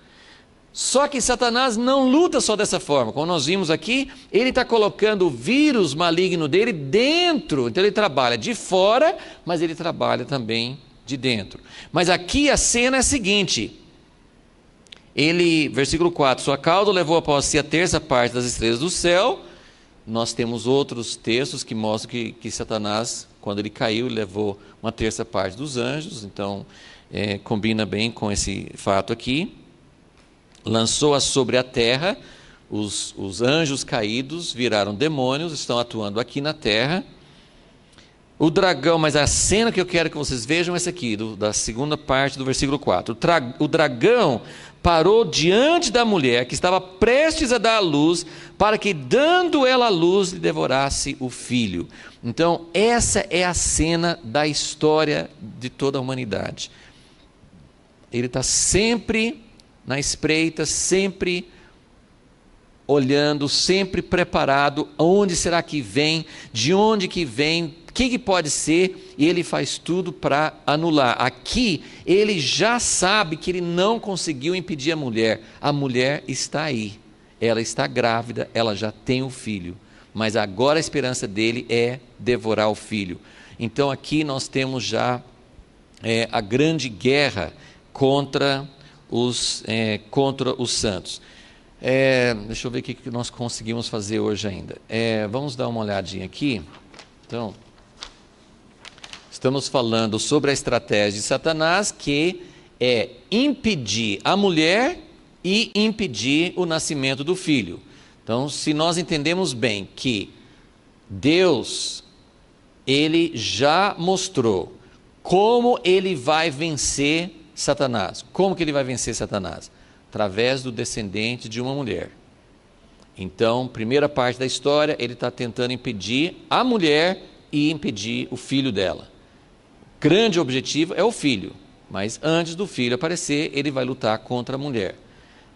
Só que Satanás não luta só dessa forma. Como nós vimos aqui, ele está colocando o vírus maligno dele dentro. Então ele trabalha de fora, mas ele trabalha também de dentro. Mas aqui a cena é a seguinte. Versículo 4, sua cauda levou após si a terça parte das estrelas do céu. Nós temos outros textos que mostram que Satanás, quando ele caiu, ele levou uma terça parte dos anjos. Então, combina bem com esse fato aqui. Lançou-a sobre a terra, os anjos caídos viraram demônios, estão atuando aqui na terra. O dragão, mas a cena que eu quero que vocês vejam é essa aqui, da segunda parte do versículo 4. O dragão parou diante da mulher que estava prestes a dar à luz, para que, dando ela à luz, lhe devorasse o filho. Então, essa é a cena da história de toda a humanidade. Ele está sempre na espreita, sempre olhando, sempre preparado. Onde será que vem? De onde que vem? O que pode ser? E ele faz tudo para anular. Aqui, ele já sabe que ele não conseguiu impedir a mulher. A mulher está aí. Ela está grávida, ela já tem o filho. Mas agora a esperança dele é devorar o filho. Então aqui nós temos já a grande guerra contra os santos. Deixa eu ver o que nós conseguimos fazer hoje ainda. Vamos dar uma olhadinha aqui. Então, estamos falando sobre a estratégia de Satanás, que é impedir a mulher e impedir o nascimento do filho. Então, se nós entendemos bem que Deus, ele já mostrou como ele vai vencer Satanás. Como que ele vai vencer Satanás? Através do descendente de uma mulher. Então, primeira parte da história, ele está tentando impedir a mulher e impedir o filho dela. O grande objetivo é o filho, mas antes do filho aparecer, ele vai lutar contra a mulher.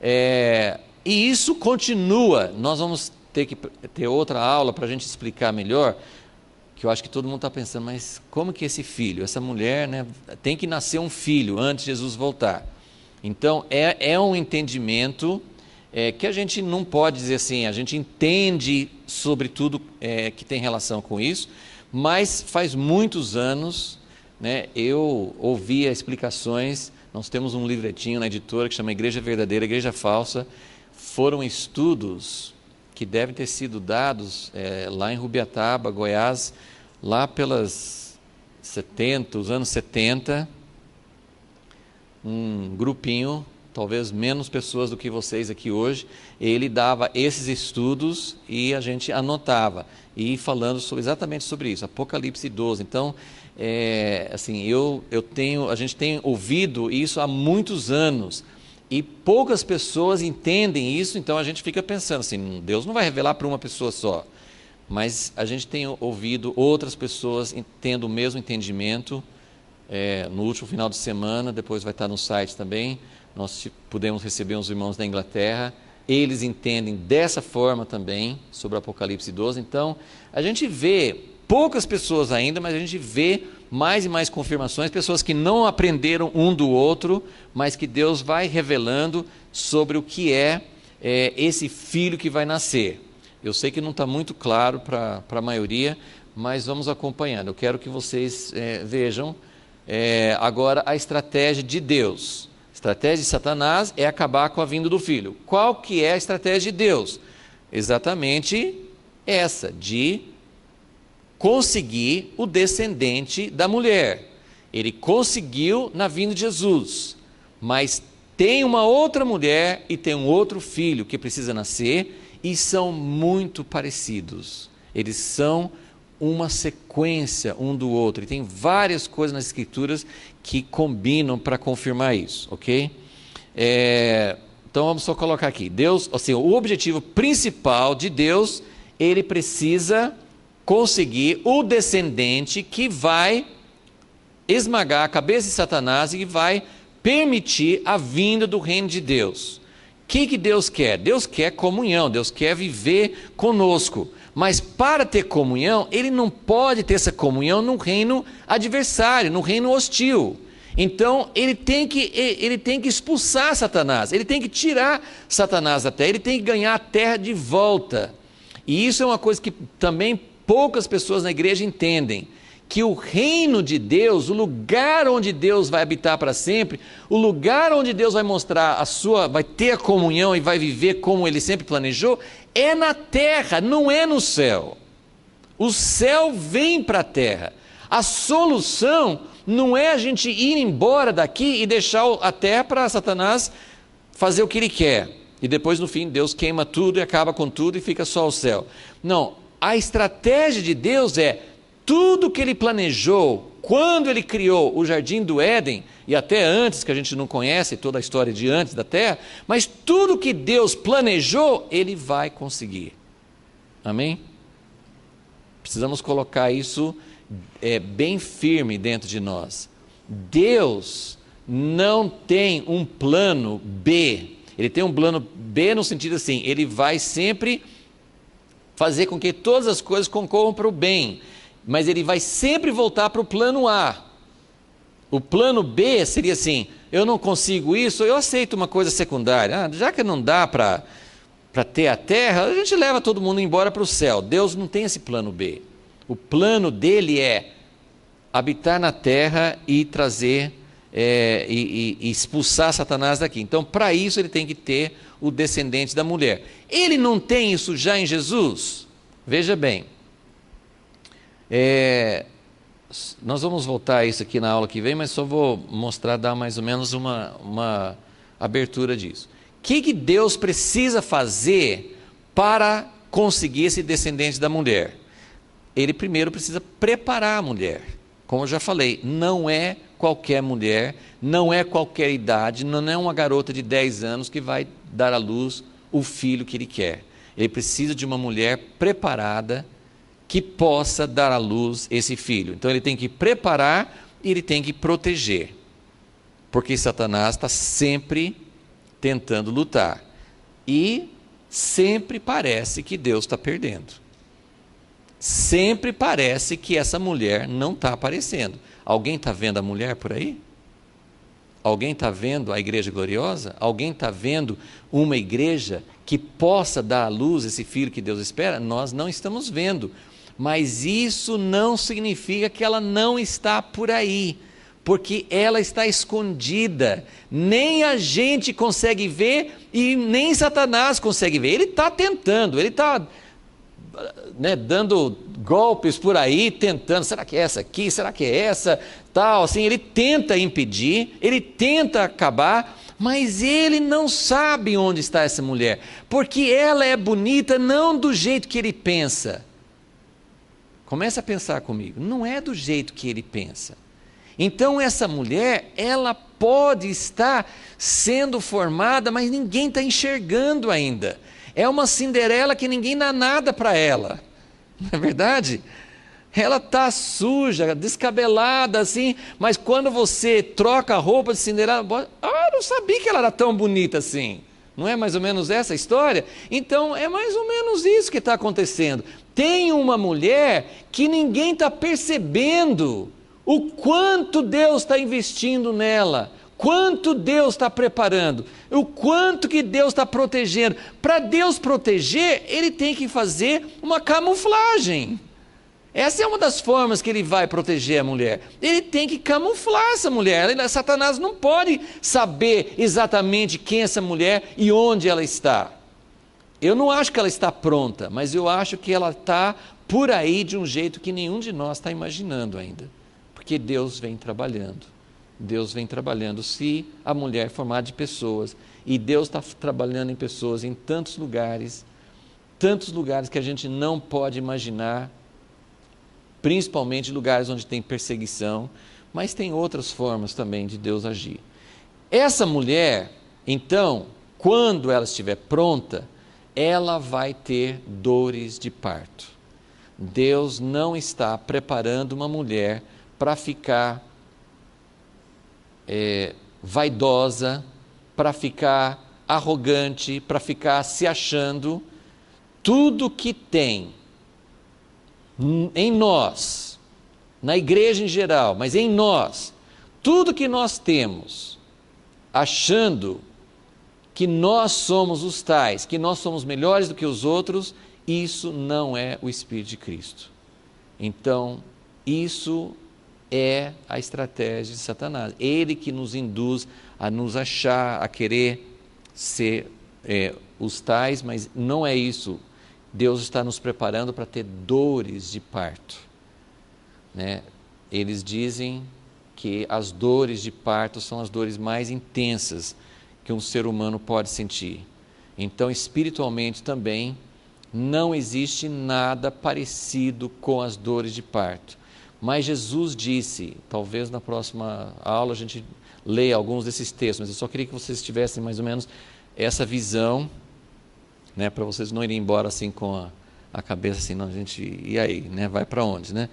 E isso continua. Nós vamos ter que ter outra aula para a gente explicar melhor, que eu acho que todo mundo está pensando, mas como que esse filho, essa mulher, né, tem que nascer um filho antes de Jesus voltar? Então, é um entendimento que a gente não pode dizer assim, a gente entende sobre tudo que tem relação com isso, mas faz muitos anos, né, eu ouvia explicações. Nós temos um livretinho na editora que chama Igreja Verdadeira, Igreja Falsa. Foram estudos que devem ter sido dados lá em Rubiataba, Goiás, lá pelas os anos 70, um grupinho, talvez menos pessoas do que vocês aqui hoje, ele dava esses estudos e a gente anotava, e falando exatamente sobre isso, Apocalipse 12. Então, assim, a gente tem ouvido isso há muitos anos, e poucas pessoas entendem isso, então a gente fica pensando assim, Deus não vai revelar para uma pessoa só, mas a gente tem ouvido outras pessoas tendo o mesmo entendimento. No último final de semana, depois vai estar no site também, nós pudemos receber uns irmãos da Inglaterra, eles entendem dessa forma também, sobre o Apocalipse 12, então a gente vê, poucas pessoas ainda, mas a gente vê mais e mais confirmações, pessoas que não aprenderam um do outro, mas que Deus vai revelando sobre o que é esse filho que vai nascer. Eu sei que não está muito claro para a maioria, mas vamos acompanhando. Eu quero que vocês vejam agora a estratégia de Deus. A estratégia de Satanás é acabar com a vinda do filho. Qual que é a estratégia de Deus? Exatamente essa, de conseguir o descendente da mulher. Ele conseguiu na vinda de Jesus, mas tem uma outra mulher e tem um outro filho que precisa nascer, e são muito parecidos. Eles são uma sequência um do outro, e tem várias coisas nas Escrituras que combinam para confirmar isso, ok? Então vamos só colocar aqui, Deus, assim, o objetivo principal de Deus, ele precisa conseguir o descendente que vai esmagar a cabeça de Satanás e que vai permitir a vinda do reino de Deus. O que Deus quer? Deus quer comunhão, Deus quer viver conosco, mas para ter comunhão, ele não pode ter essa comunhão no reino adversário, no reino hostil. Então ele tem que expulsar Satanás, ele tem que tirar Satanás da terra, ele tem que ganhar a terra de volta. E isso é uma coisa que também poucas pessoas na igreja entendem, que o reino de Deus, o lugar onde Deus vai habitar para sempre, o lugar onde Deus vai mostrar vai ter a comunhão e vai viver como ele sempre planejou, é na terra, não é no céu. O céu vem para a terra. A solução não é a gente ir embora daqui e deixar a terra para Satanás fazer o que ele quer. E depois no fim Deus queima tudo e acaba com tudo e fica só o céu. Não, a estratégia de Deus é tudo que ele planejou quando ele criou o Jardim do Éden, e até antes, que a gente não conhece toda a história de antes da terra, mas tudo que Deus planejou, ele vai conseguir. Amém? Precisamos colocar isso bem firme dentro de nós. Deus não tem um plano B. Ele tem um plano B no sentido assim, ele vai sempre fazer com que todas as coisas concorram para o bem, mas ele vai sempre voltar para o plano A. O plano B seria assim, eu não consigo isso, eu aceito uma coisa secundária. Já que não dá para ter a terra, a gente leva todo mundo embora para o céu. Deus não tem esse plano B. O plano dele é habitar na terra e trazer, e expulsar Satanás daqui. Então, para isso, ele tem que ter o descendente da mulher. Ele não tem isso já em Jesus? Veja bem. Nós vamos voltar a isso aqui na aula que vem, mas só vou mostrar, dar mais ou menos uma abertura disso. O que Deus precisa fazer para conseguir esse descendente da mulher? Ele primeiro precisa preparar a mulher. Como eu já falei, não é qualquer mulher, não é qualquer idade, não é uma garota de 10 anos que vai dar à luz o filho que ele quer. Ele precisa de uma mulher preparada que possa dar à luz esse filho. Então ele tem que preparar e ele tem que proteger. Porque Satanás está sempre tentando lutar. E sempre parece que Deus está perdendo. Sempre parece que essa mulher não está aparecendo. Alguém está vendo a mulher por aí? Alguém está vendo a igreja gloriosa? Alguém está vendo uma igreja que possa dar à luz esse filho que Deus espera? Nós não estamos vendo. Mas isso não significa que ela não está por aí, porque ela está escondida. Nem a gente consegue ver e nem Satanás consegue ver. Ele está tentando, ele está dando golpes por aí, tentando, será que é essa aqui, será que é essa, tal, assim, ele tenta impedir, ele tenta acabar, mas ele não sabe onde está essa mulher, porque ela é bonita não do jeito que ele pensa. Começa a pensar comigo, não é do jeito que ele pensa. Então essa mulher, ela pode estar sendo formada, mas ninguém está enxergando ainda. É uma Cinderela que ninguém dá nada para ela, não é verdade? Ela está suja, descabelada assim, mas quando você troca a roupa de Cinderela, eu não sabia que ela era tão bonita assim. Não é mais ou menos essa a história? Então é mais ou menos isso que está acontecendo. Tem uma mulher que ninguém está percebendo o quanto Deus está investindo nela, quanto Deus está preparando, o quanto que Deus está protegendo. Para Deus proteger, Ele tem que fazer uma camuflagem. Essa é uma das formas que Ele vai proteger a mulher. Ele tem que camuflar essa mulher. Satanás não pode saber exatamente quem é essa mulher e onde ela está. Eu não acho que ela está pronta, mas eu acho que ela está por aí de um jeito que nenhum de nós está imaginando ainda. Porque Deus vem trabalhando. Deus vem trabalhando. Se a mulher é formada de pessoas, e Deus está trabalhando em pessoas em tantos lugares que a gente não pode imaginar, principalmente lugares onde tem perseguição, mas tem outras formas também de Deus agir. Essa mulher, então, quando ela estiver pronta, ela vai ter dores de parto. Deus não está preparando uma mulher para ficar vaidosa, para ficar arrogante, para ficar se achando. Tudo que tem em nós, na igreja em geral, mas em nós, tudo que nós temos, achando que nós somos os tais, que nós somos melhores do que os outros, isso não é o Espírito de Cristo. Então, isso é a estratégia de Satanás. Ele que nos induz a nos achar, a querer ser os tais, mas não é isso. Deus está nos preparando para ter dores de parto, né? Eles dizem que as dores de parto são as dores mais intensas que um ser humano pode sentir. Então, espiritualmente também, não existe nada parecido com as dores de parto. Mas Jesus disse, talvez na próxima aula a gente leia alguns desses textos, mas eu só queria que vocês tivessem mais ou menos essa visão, né, para vocês não irem embora assim com a cabeça assim, não, gente, e aí, né, vai para onde, né?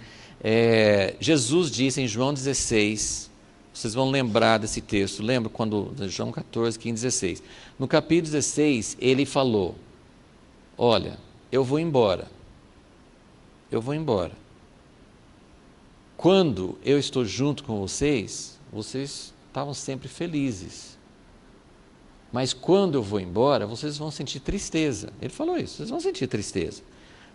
Jesus disse em João 16, vocês vão lembrar desse texto, lembra quando, João 14, 15, 16, no capítulo 16, ele falou, olha, eu vou embora, quando eu estou junto com vocês, vocês estavam sempre felizes, mas quando eu vou embora, vocês vão sentir tristeza. Ele falou isso, vocês vão sentir tristeza.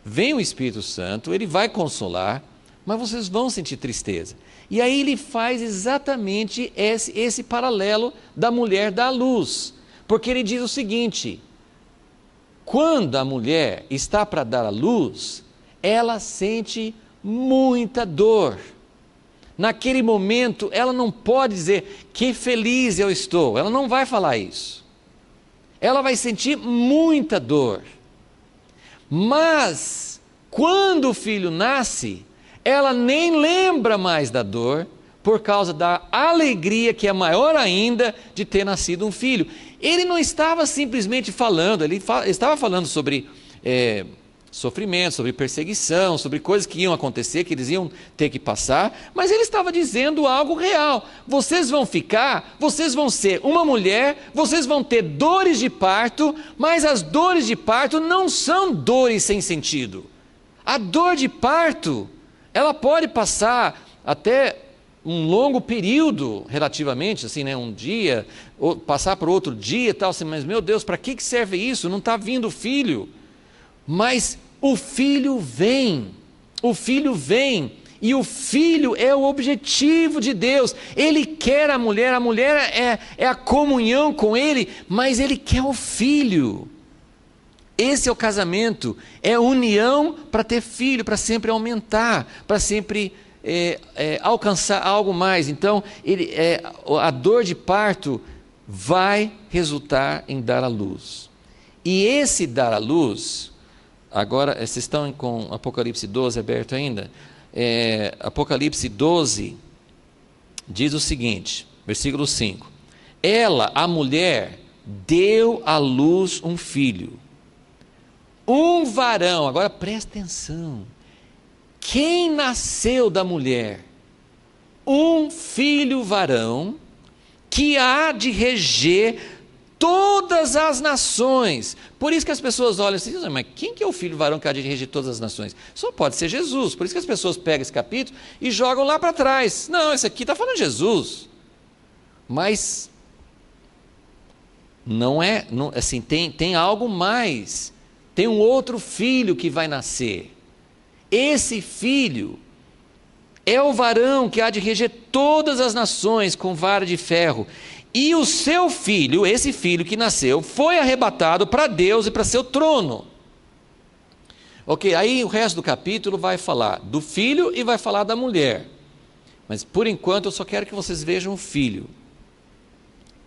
Vem o Espírito Santo, ele vai consolar, mas vocês vão sentir tristeza. E aí ele faz exatamente esse paralelo da mulher da luz, porque ele diz o seguinte, quando a mulher está para dar à luz, ela sente muita dor. Naquele momento, ela não pode dizer, que feliz eu estou, ela não vai falar isso. Ela vai sentir muita dor. Mas, quando o filho nasce, ela nem lembra mais da dor, por causa da alegria que é maior ainda de ter nascido um filho. Ele não estava simplesmente falando, ele estava falando sobre sofrimento, sobre perseguição, sobre coisas que iam acontecer, que eles iam ter que passar, mas ele estava dizendo algo real. Vocês vão ficar, vocês vão ser uma mulher, vocês vão ter dores de parto, mas as dores de parto não são dores sem sentido. A dor de parto, ela pode passar até um longo período, relativamente, assim, né, um dia, ou passar por outro dia e tal, assim, mas meu Deus, para que serve isso? Não está vindo o filho. Mas o filho vem, e o filho é o objetivo de Deus. Ele quer a mulher é a comunhão com ele, mas ele quer o filho. Esse é o casamento, é a união para ter filho, para sempre aumentar, para sempre alcançar algo mais. Então, a dor de parto vai resultar em dar à luz. E esse dar à luz... Agora, vocês estão com Apocalipse 12 aberto ainda? Apocalipse 12 diz o seguinte, versículo 5. Ela, a mulher, deu à luz um filho, um varão. Agora presta atenção. Quem nasceu da mulher? Um filho varão que há de reger todas as nações. Por isso que as pessoas olham assim, mas quem que é o filho varão que há de reger todas as nações? Só pode ser Jesus. Por isso que as pessoas pegam esse capítulo e jogam lá para trás. Não, esse aqui está falando de Jesus. Mas não é, assim, tem algo mais. Tem um outro filho que vai nascer. Esse filho é o varão que há de reger todas as nações com vara de ferro. E o seu filho, esse filho que nasceu, foi arrebatado para Deus e para seu trono. Ok, aí o resto do capítulo vai falar do filho e vai falar da mulher. Mas por enquanto eu só quero que vocês vejam o filho.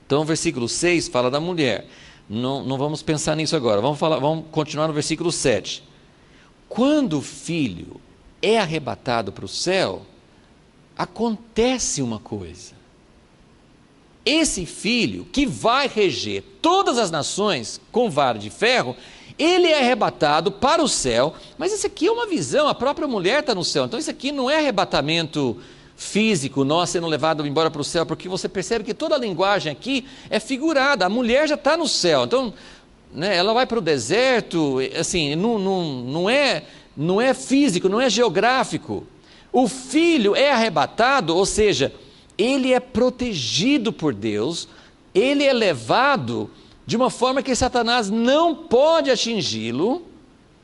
Então o versículo 6 fala da mulher. Não vamos pensar nisso agora. Vamos continuar no versículo 7. Quando o filho é arrebatado para o céu, acontece uma coisa. Esse filho que vai reger todas as nações com vara de ferro, ele é arrebatado para o céu, mas isso aqui é uma visão, a própria mulher está no céu, então isso aqui não é arrebatamento físico, nós sendo levado embora para o céu, porque você percebe que toda a linguagem aqui é figurada, a mulher já está no céu, então, né, ela vai para o deserto, assim, não é físico, não é geográfico. O filho é arrebatado, ou seja, ele é protegido por Deus, ele é levado de uma forma que Satanás não pode atingi-lo.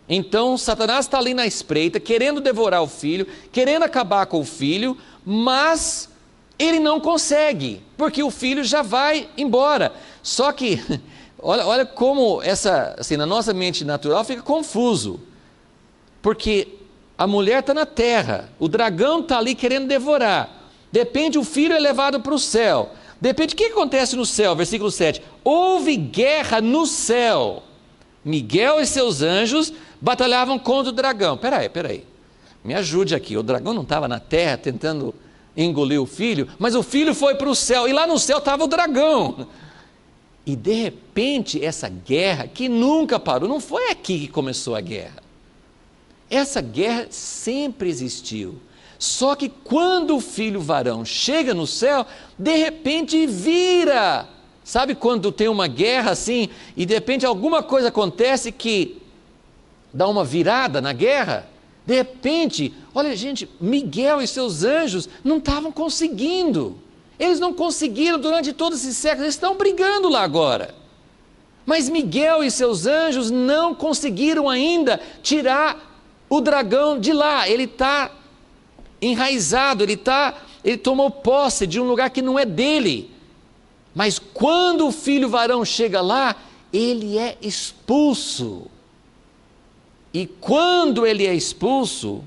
Então Satanás está ali na espreita, querendo devorar o filho, querendo acabar com o filho, mas ele não consegue, porque o filho já vai embora. Só que, olha como assim, na nossa mente natural fica confuso, porque a mulher está na terra, o dragão está ali querendo devorar. De repente o filho é levado para o céu. De repente o que acontece no céu? Versículo 7. Houve guerra no céu. Miguel e seus anjos batalhavam contra o dragão. Peraí. Me ajude aqui. O dragão não estava na terra tentando engolir o filho, mas o filho foi para o céu. E lá no céu estava o dragão. E de repente essa guerra que nunca parou. Não foi aqui que começou a guerra. Essa guerra sempre existiu. Só que quando o filho varão chega no céu, de repente vira. Sabe quando tem uma guerra assim, e de repente alguma coisa acontece que dá uma virada na guerra? De repente, olha gente, Miguel e seus anjos não estavam conseguindo. Eles não conseguiram durante todos esses séculos, eles estão brigando lá agora. Mas Miguel e seus anjos não conseguiram ainda tirar o dragão de lá. Ele está enraizado, ele tomou posse de um lugar que não é dele. Mas quando o filho varão chega lá, ele é expulso. E quando ele é expulso,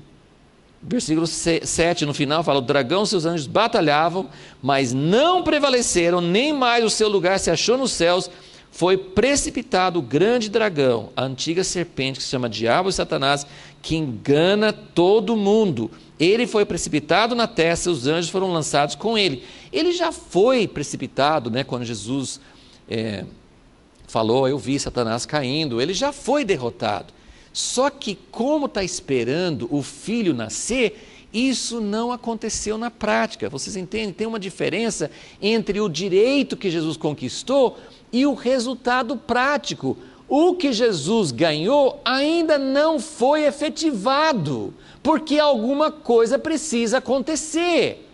versículo 7 no final fala: o dragão e seus anjos batalhavam, mas não prevaleceram, nem mais o seu lugar se achou nos céus. Foi precipitado o grande dragão, a antiga serpente que se chama Diabo e Satanás, que engana todo mundo. Ele foi precipitado na terra, seus anjos foram lançados com ele. Ele já foi precipitado, né, quando Jesus falou, eu vi Satanás caindo, ele já foi derrotado. Só que como está esperando o filho nascer, isso não aconteceu na prática. Vocês entendem? Tem uma diferença entre o direito que Jesus conquistou e o resultado prático. O que Jesus ganhou ainda não foi efetivado, porque alguma coisa precisa acontecer.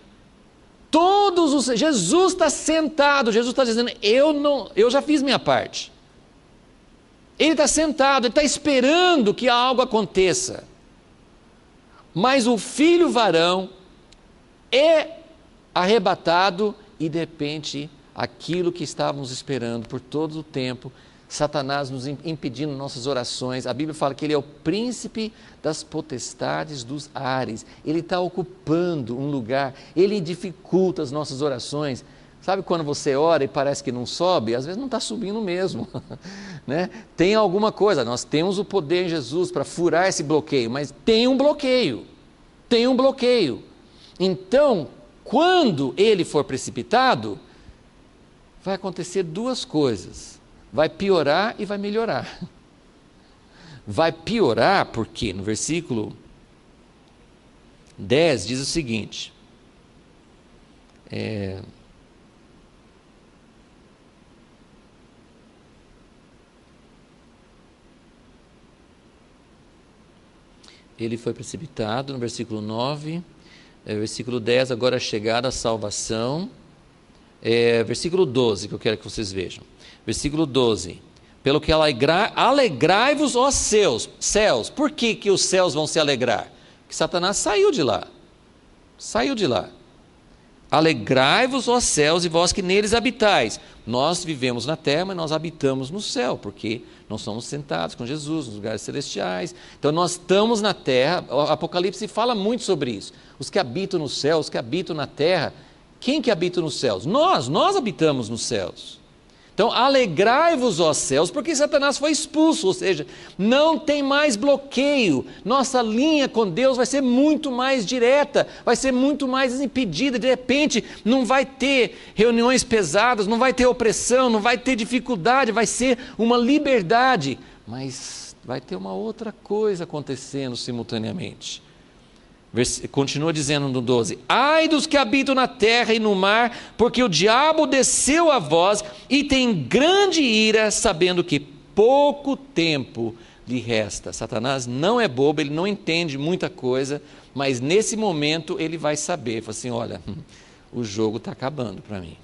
Jesus está sentado, Jesus está dizendo, eu já fiz minha parte. Ele está sentado, ele está esperando que algo aconteça. Mas o filho varão é arrebatado e de repente aquilo que estávamos esperando por todo o tempo, Satanás nos impedindo nossas orações. A Bíblia fala que ele é o príncipe das potestades dos ares. Ele está ocupando um lugar, ele dificulta as nossas orações. Sabe quando você ora e parece que não sobe? Às vezes não está subindo mesmo. Né? Tem alguma coisa, nós temos o poder em Jesus para furar esse bloqueio, mas tem um bloqueio. Tem um bloqueio. Então, quando ele for precipitado, vai acontecer duas coisas. Vai piorar e vai melhorar. Vai piorar porque no versículo 10 diz o seguinte, ele foi precipitado, no versículo 9, versículo 10, agora é chegada a salvação, versículo 12, que eu quero que vocês vejam, versículo 12, pelo que alegrai-vos, ó céus, por que os céus vão se alegrar? Porque Satanás saiu de lá, alegrai-vos, ó céus, e vós que neles habitais. Nós vivemos na terra, mas nós habitamos no céu, porque nós somos sentados com Jesus nos lugares celestiais. Então nós estamos na terra, o Apocalipse fala muito sobre isso. Os que habitam no céu, os que habitam na terra. Quem que habita nos céus? Nós habitamos nos céus. Então alegrai-vos, ó céus, porque Satanás foi expulso, ou seja, não tem mais bloqueio. Nossa linha com Deus vai ser muito mais direta, vai ser muito mais impedida. De repente não vai ter reuniões pesadas, não vai ter opressão, não vai ter dificuldade, vai ser uma liberdade. Mas vai ter uma outra coisa acontecendo simultaneamente. Continua dizendo no 12, ai dos que habitam na terra e no mar, porque o diabo desceu a vós e tem grande ira, sabendo que pouco tempo lhe resta. Satanás não é bobo, ele não entende muita coisa, mas nesse momento ele vai saber, fala assim, olha, o jogo está acabando para mim,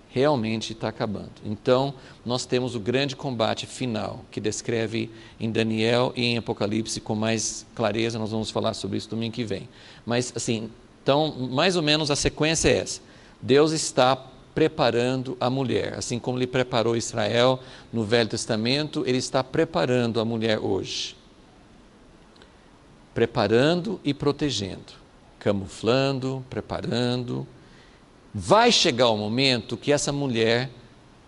realmente está acabando. Então nós temos o grande combate final, que descreve em Daniel e em Apocalipse com mais clareza. Nós vamos falar sobre isso domingo que vem, mas assim, então mais ou menos a sequência é essa. Deus está preparando a mulher, assim como ele preparou Israel no Velho Testamento, ele está preparando a mulher hoje, preparando e protegendo, camuflando, preparando. Vai chegar o momento que essa mulher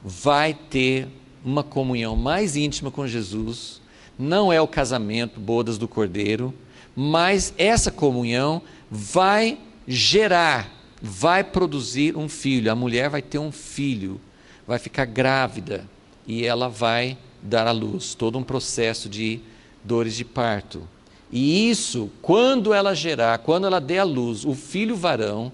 vai ter uma comunhão mais íntima com Jesus. Não é o casamento, bodas do Cordeiro, mas essa comunhão vai gerar, vai produzir um filho. A mulher vai ter um filho, vai ficar grávida e ela vai dar à luz. Todo um processo de dores de parto. E isso, quando ela gerar, quando ela der à luz o filho varão,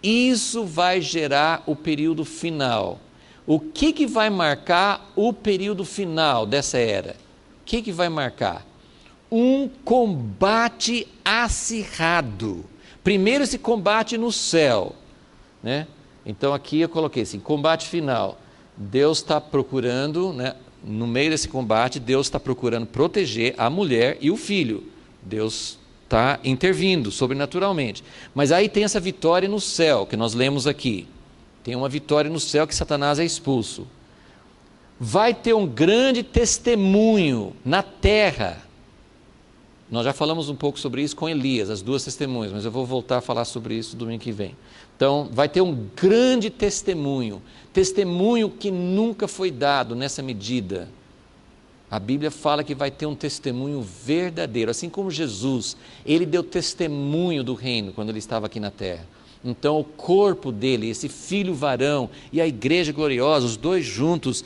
isso vai gerar o período final. O que vai marcar o período final dessa era? O que vai marcar? Um combate acirrado. Primeiro esse combate no céu, né? Então aqui eu coloquei assim, combate final. Deus está procurando, né, no meio desse combate, Deus está procurando proteger a mulher e o filho. Deus está intervindo sobrenaturalmente. Mas aí tem essa vitória no céu, que nós lemos aqui. Tem uma vitória no céu que Satanás é expulso. Vai ter um grande testemunho na terra. Nós já falamos um pouco sobre isso com Elias, as duas testemunhas, mas eu vou voltar a falar sobre isso domingo que vem. Então, vai ter um grande testemunho que nunca foi dado nessa medida. A Bíblia fala que vai ter um testemunho verdadeiro, assim como Jesus, ele deu testemunho do reino quando ele estava aqui na terra. Então o corpo dele, esse filho varão e a igreja gloriosa, os dois juntos,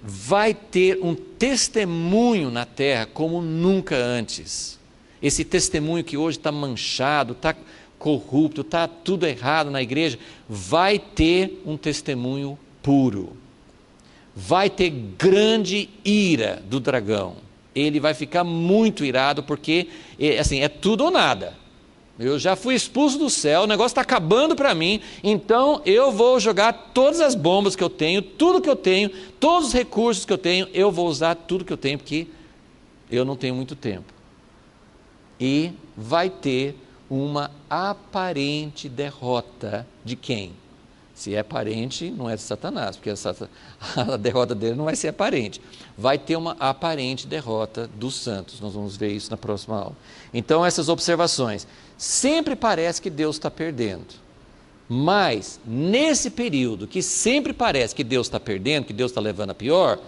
vai ter um testemunho na terra como nunca antes. Esse testemunho que hoje está manchado, está corrupto, está tudo errado na igreja, vai ter um testemunho puro. Vai ter grande ira do dragão. Ele vai ficar muito irado, porque assim, é tudo ou nada. Eu já fui expulso do céu, o negócio está acabando para mim, então eu vou jogar todas as bombas que eu tenho, tudo que eu tenho, todos os recursos que eu tenho, eu vou usar tudo que eu tenho, porque eu não tenho muito tempo. E vai ter uma aparente derrota de quem? Se é aparente, não é de Satanás, porque a derrota dele não vai ser aparente. Vai ter uma aparente derrota dos santos. Nós vamos ver isso na próxima aula. Então, essas observações. Sempre parece que Deus está perdendo. Mas, nesse período que sempre parece que Deus está perdendo, que Deus está levando a pior,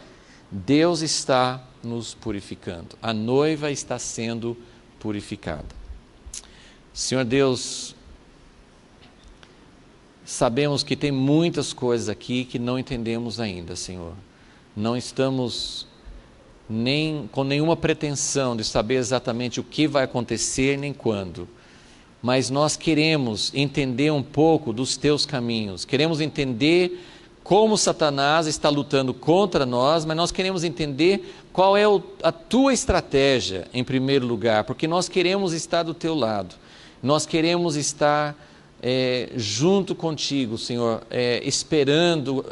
Deus está nos purificando. A noiva está sendo purificada. Senhor Deus, sabemos que tem muitas coisas aqui que não entendemos ainda, Senhor. Não estamos nem com nenhuma pretensão de saber exatamente o que vai acontecer nem quando. Mas nós queremos entender um pouco dos teus caminhos. Queremos entender como Satanás está lutando contra nós, mas nós queremos entender qual é a tua estratégia em primeiro lugar, porque nós queremos estar do teu lado. Nós queremos estar junto contigo, Senhor, esperando,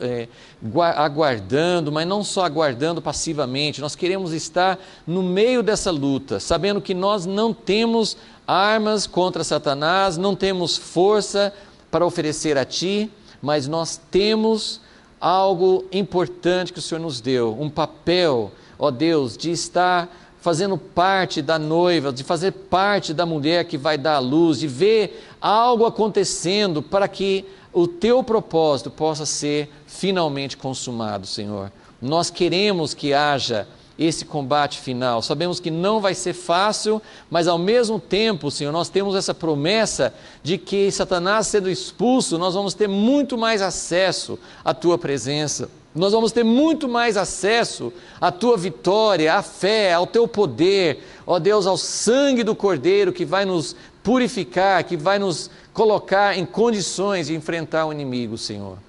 aguardando, mas não só aguardando passivamente. Nós queremos estar no meio dessa luta, sabendo que nós não temos armas contra Satanás, não temos força para oferecer a Ti, mas nós temos algo importante que o Senhor nos deu, um papel, ó Deus, de estar fazendo parte da noiva, de fazer parte da mulher que vai dar à luz, de ver algo acontecendo para que o Teu propósito possa ser finalmente consumado, Senhor. Nós queremos que haja esse combate final. Sabemos que não vai ser fácil, mas ao mesmo tempo, Senhor, nós temos essa promessa de que Satanás sendo expulso, nós vamos ter muito mais acesso à Tua presença. Nós vamos ter muito mais acesso à Tua vitória, à fé, ao Teu poder, ó Deus, ao sangue do Cordeiro que vai nos purificar, que vai nos colocar em condições de enfrentar o inimigo, Senhor.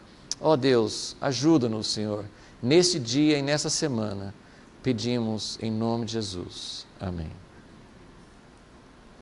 Ó Deus, ajuda-nos, Senhor, nesse dia e nessa semana. Pedimos em nome de Jesus. Amém.